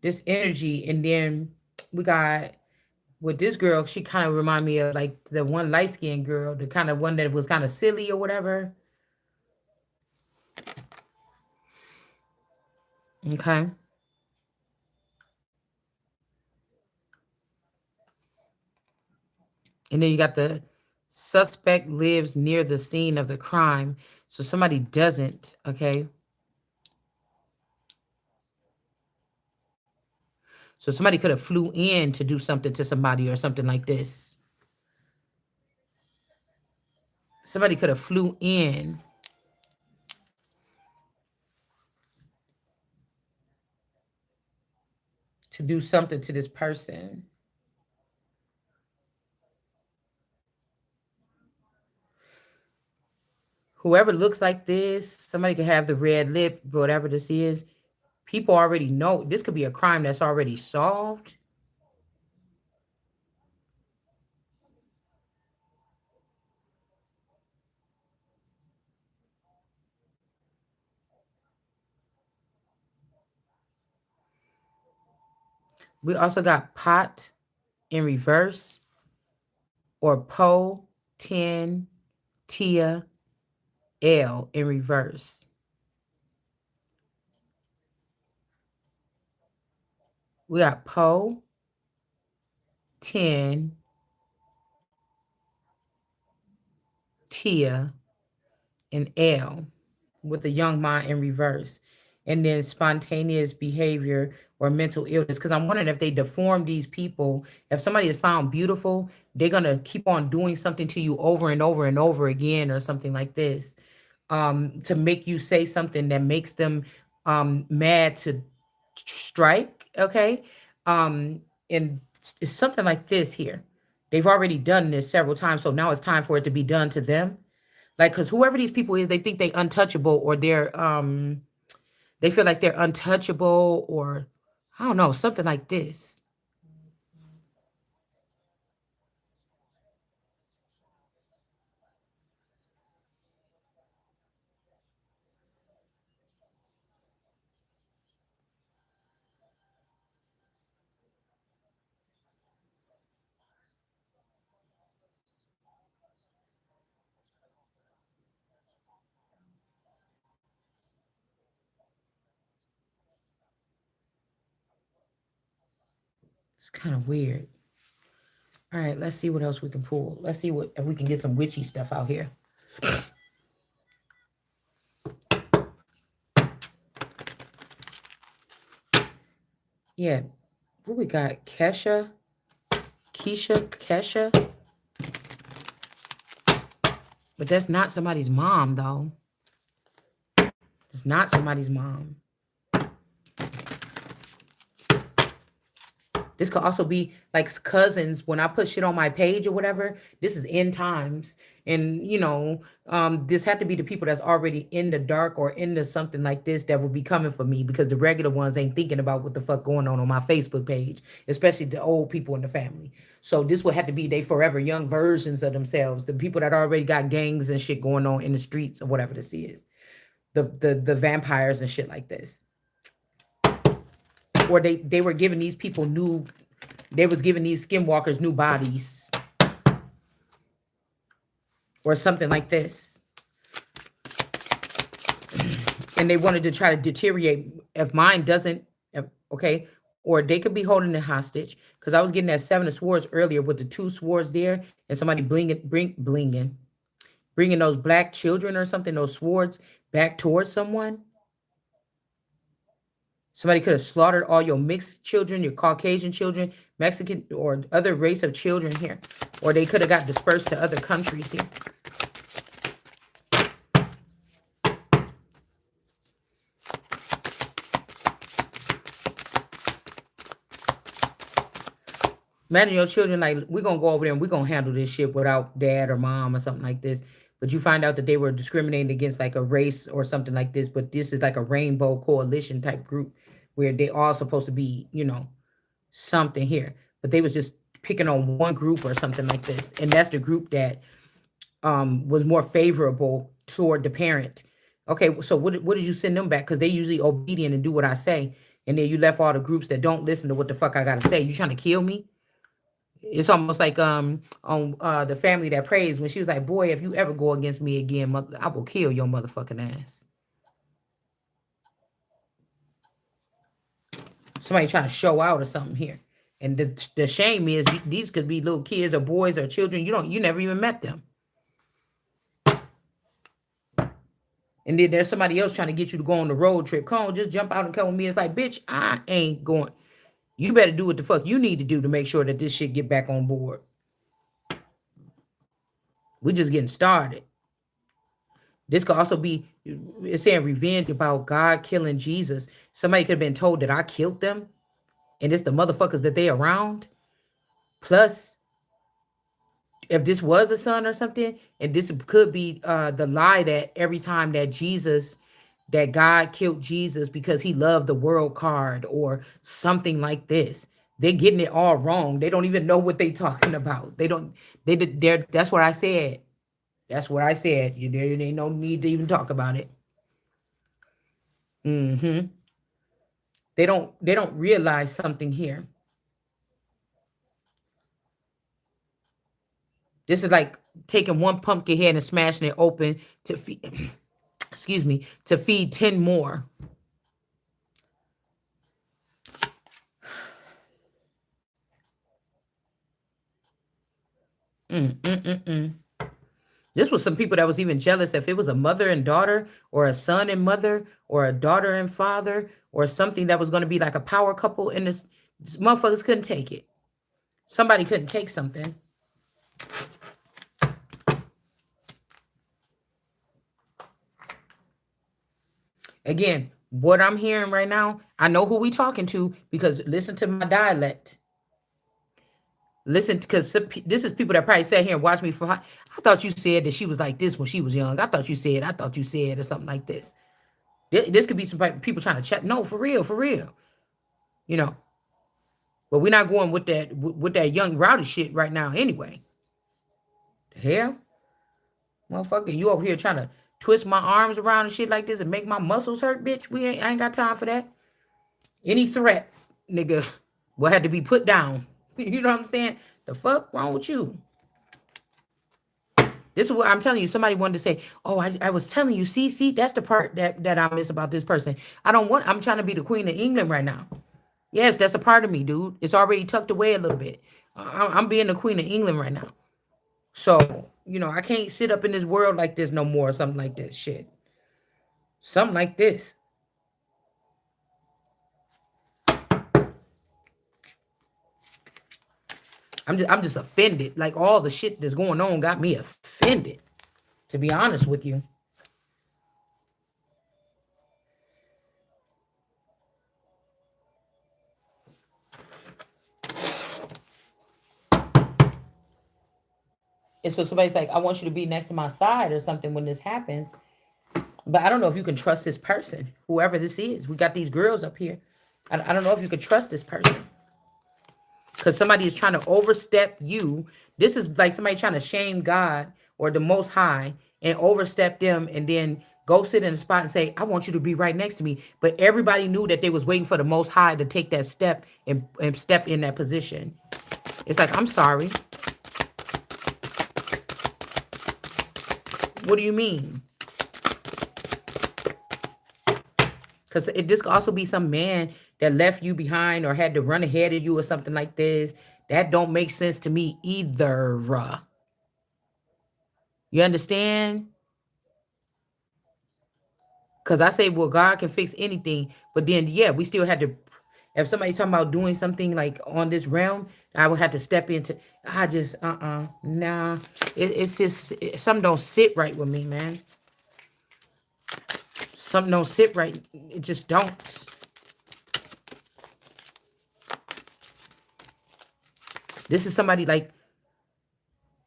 this energy. And then we got with this girl, she kind of remind me of like the one light skinned girl, the kind of one that was kind of silly or whatever. Okay. And then you got the suspect lives near the scene of the crime. So somebody doesn't, okay? So somebody could have flew in to do something to somebody or something like this. Somebody could have flew in to do something to this person. Whoever looks like this, somebody could have the red lip, whatever this is. People already know this could be a crime that's already solved. We also got pot in reverse, or Po, 10, Tia, L in reverse. We got Po, 10, Tia, and L with the young mind in reverse. And then spontaneous behavior or mental illness. Because I'm wondering if they deform these people. If somebody is found beautiful, they're going to keep on doing something to you over and over and over again or something like this, to make you say something that makes them mad to strike. Okay. And it's something like this here. They've already done this several times. So now it's time for it to be done to them. Like, because whoever these people is, they think they untouchable, or they feel like they're untouchable, or I don't know, something like this. It's kind of weird. All right, let's see what else we can pull. Let's see what if we can get some witchy stuff out here. Yeah, what we got? Kesha, but that's not somebody's mom though. It's not somebody's mom. This could also be like cousins. When I put shit on my page or whatever, this is end times. And this had to be the people that's already in the dark or into something like this that will be coming for me, because the regular ones ain't thinking about what the fuck going on my Facebook page, especially the old people in the family. So this would have to be they forever young versions of themselves, the people that already got gangs and shit going on in the streets or whatever this is. The vampires and shit like this. Or they were giving these people new, they was giving these skinwalkers new bodies or something like this, and they wanted to try to deteriorate. If mine doesn't, okay, or they could be holding it hostage, because I was getting that 7 of Swords earlier with the 2 swords there, and somebody bringing those black children or something, those swords back towards someone. Somebody could have slaughtered all your mixed children, your Caucasian children, Mexican or other race of children here. Or they could have got dispersed to other countries here. Imagine your children like, we're going to go over there and we're going to handle this shit without dad or mom or something like this. But you find out that they were discriminating against like a race or something like this. But this is like a rainbow coalition type group where they all supposed to be, you know, something here. But they was just picking on one group or something like this. And that's the group that was more favorable toward the parent. Okay, so what did you send them back? Because they usually obedient and do what I say. And then you left all the groups that don't listen to what the fuck I gotta say. You trying to kill me? It's almost like on the Family That Prays when she was like, boy, if you ever go against me again, I will kill your motherfucking ass. Somebody trying to show out or something here. And the shame is these could be little kids or boys or children. You never even met them. And then there's somebody else trying to get you to go on the road trip. Come on, just jump out and come with me. It's like, bitch, I ain't going. You better do what the fuck you need to do to make sure that this shit get back on board. We're just getting started. This could also be, it's saying revenge about God killing Jesus. Somebody could have been told that I killed them. And it's the motherfuckers that they around. Plus, if this was a son or something, and this could be the lie that every time that God killed Jesus because he loved the world card or something like this. They're getting it all wrong. They don't even know what they're talking about. That's what I said. That's what I said. There ain't no need to even talk about it. They don't realize something here. This is like taking one pumpkin head and smashing it open to feed, excuse me, to feed 10 more. This was some people that was even jealous if it was a mother and daughter or a son and mother or a daughter and father or something that was going to be like a power couple. And this motherfuckers couldn't take it. Somebody couldn't take something. Again, what I'm hearing right now, I know who we talking to because listen to my dialect. Listen, because this is people that probably sat here and watched me for. I thought you said that she was like this when she was young. I thought you said, or something like this. This could be some people trying to chat. No, for real. You know. But we're not going with that young rowdy shit right now anyway. The hell? Motherfucker, you over here trying to twist my arms around and shit like this and make my muscles hurt, bitch. I ain't got time for that. Any threat, nigga, will have to be put down. You know what I'm saying? The fuck wrong with you? This is what I'm telling you. Somebody wanted to say, oh, I was telling you, see, that's the part that I miss about this person. I'm trying to be the Queen of England right now. Yes, that's a part of me, dude. It's already tucked away a little bit. I'm being the Queen of England right now. So, I can't sit up in this world like this no more or something like this shit. Something like this. I'm just offended. Like all the shit that's going on got me offended, to be honest with you. And so somebody's like, I want you to be next to my side or something when this happens. But I don't know if you can trust this person, whoever this is. We got these girls up here. I don't know if you can trust this person. Because somebody is trying to overstep you. This is like somebody trying to shame God or the Most High and overstep them and then go sit in a spot and say, I want you to be right next to me. But everybody knew that they was waiting for the Most High to take that step and step in that position. It's like, I'm sorry. What do you mean? Because this could also be some man that left you behind or had to run ahead of you or something like this. That don't make sense to me either. You understand? Because I say, well, God can fix anything, but then yeah, we still had to. If somebody's talking about doing something like on this realm, I would have to step into. I just nah. It's just something don't sit right with me, man. Something don't sit right. It just don't. This is somebody like,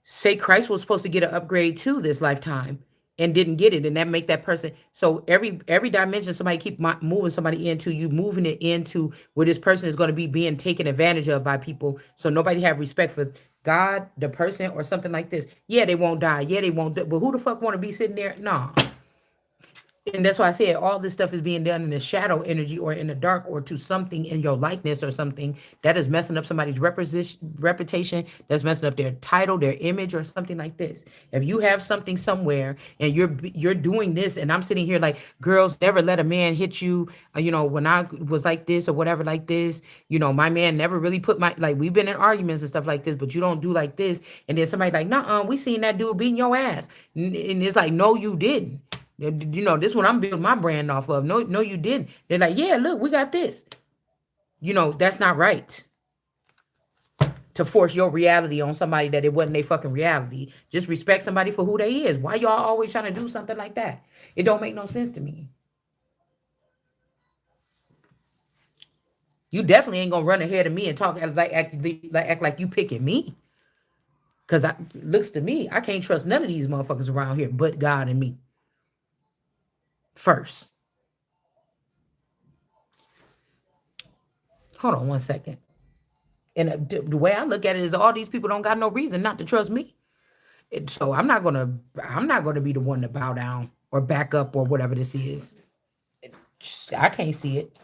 say Christ was supposed to get an upgrade too this lifetime and didn't get it, and that make that person. So every dimension somebody keep moving somebody into, you moving it into where this person is going to be being taken advantage of by people. So nobody have respect for God, the person, or something like this. Yeah, they won't die. Yeah, they won't. But who the fuck want to be sitting there? Nah. And that's why I said all this stuff is being done in the shadow energy or in the dark or to something in your likeness or something that is messing up somebody's reputation, that's messing up their title, their image, or something like this. If you have something somewhere and you're doing this, and I'm sitting here like, girls, never let a man hit you. When I was like this or whatever like this, my man never really put my, like, we've been in arguments and stuff like this, but you don't do like this. And then somebody like, nah, we seen that dude beating your ass, and it's like, no, you didn't. This one I'm building my brand off of. No, no, you didn't. They're like, yeah, look, we got this. That's not right. To force your reality on somebody that it wasn't their fucking reality. Just respect somebody for who they is. Why y'all always trying to do something like that? It don't make no sense to me. You definitely ain't gonna run ahead of me and act like you picking me. Cause looks to me, I can't trust none of these motherfuckers around here but God and me. First. Hold on one second. And the way I look at it is all these people don't got no reason not to trust me. So I'm not gonna be the one to bow down or back up or whatever this is. I can't see it.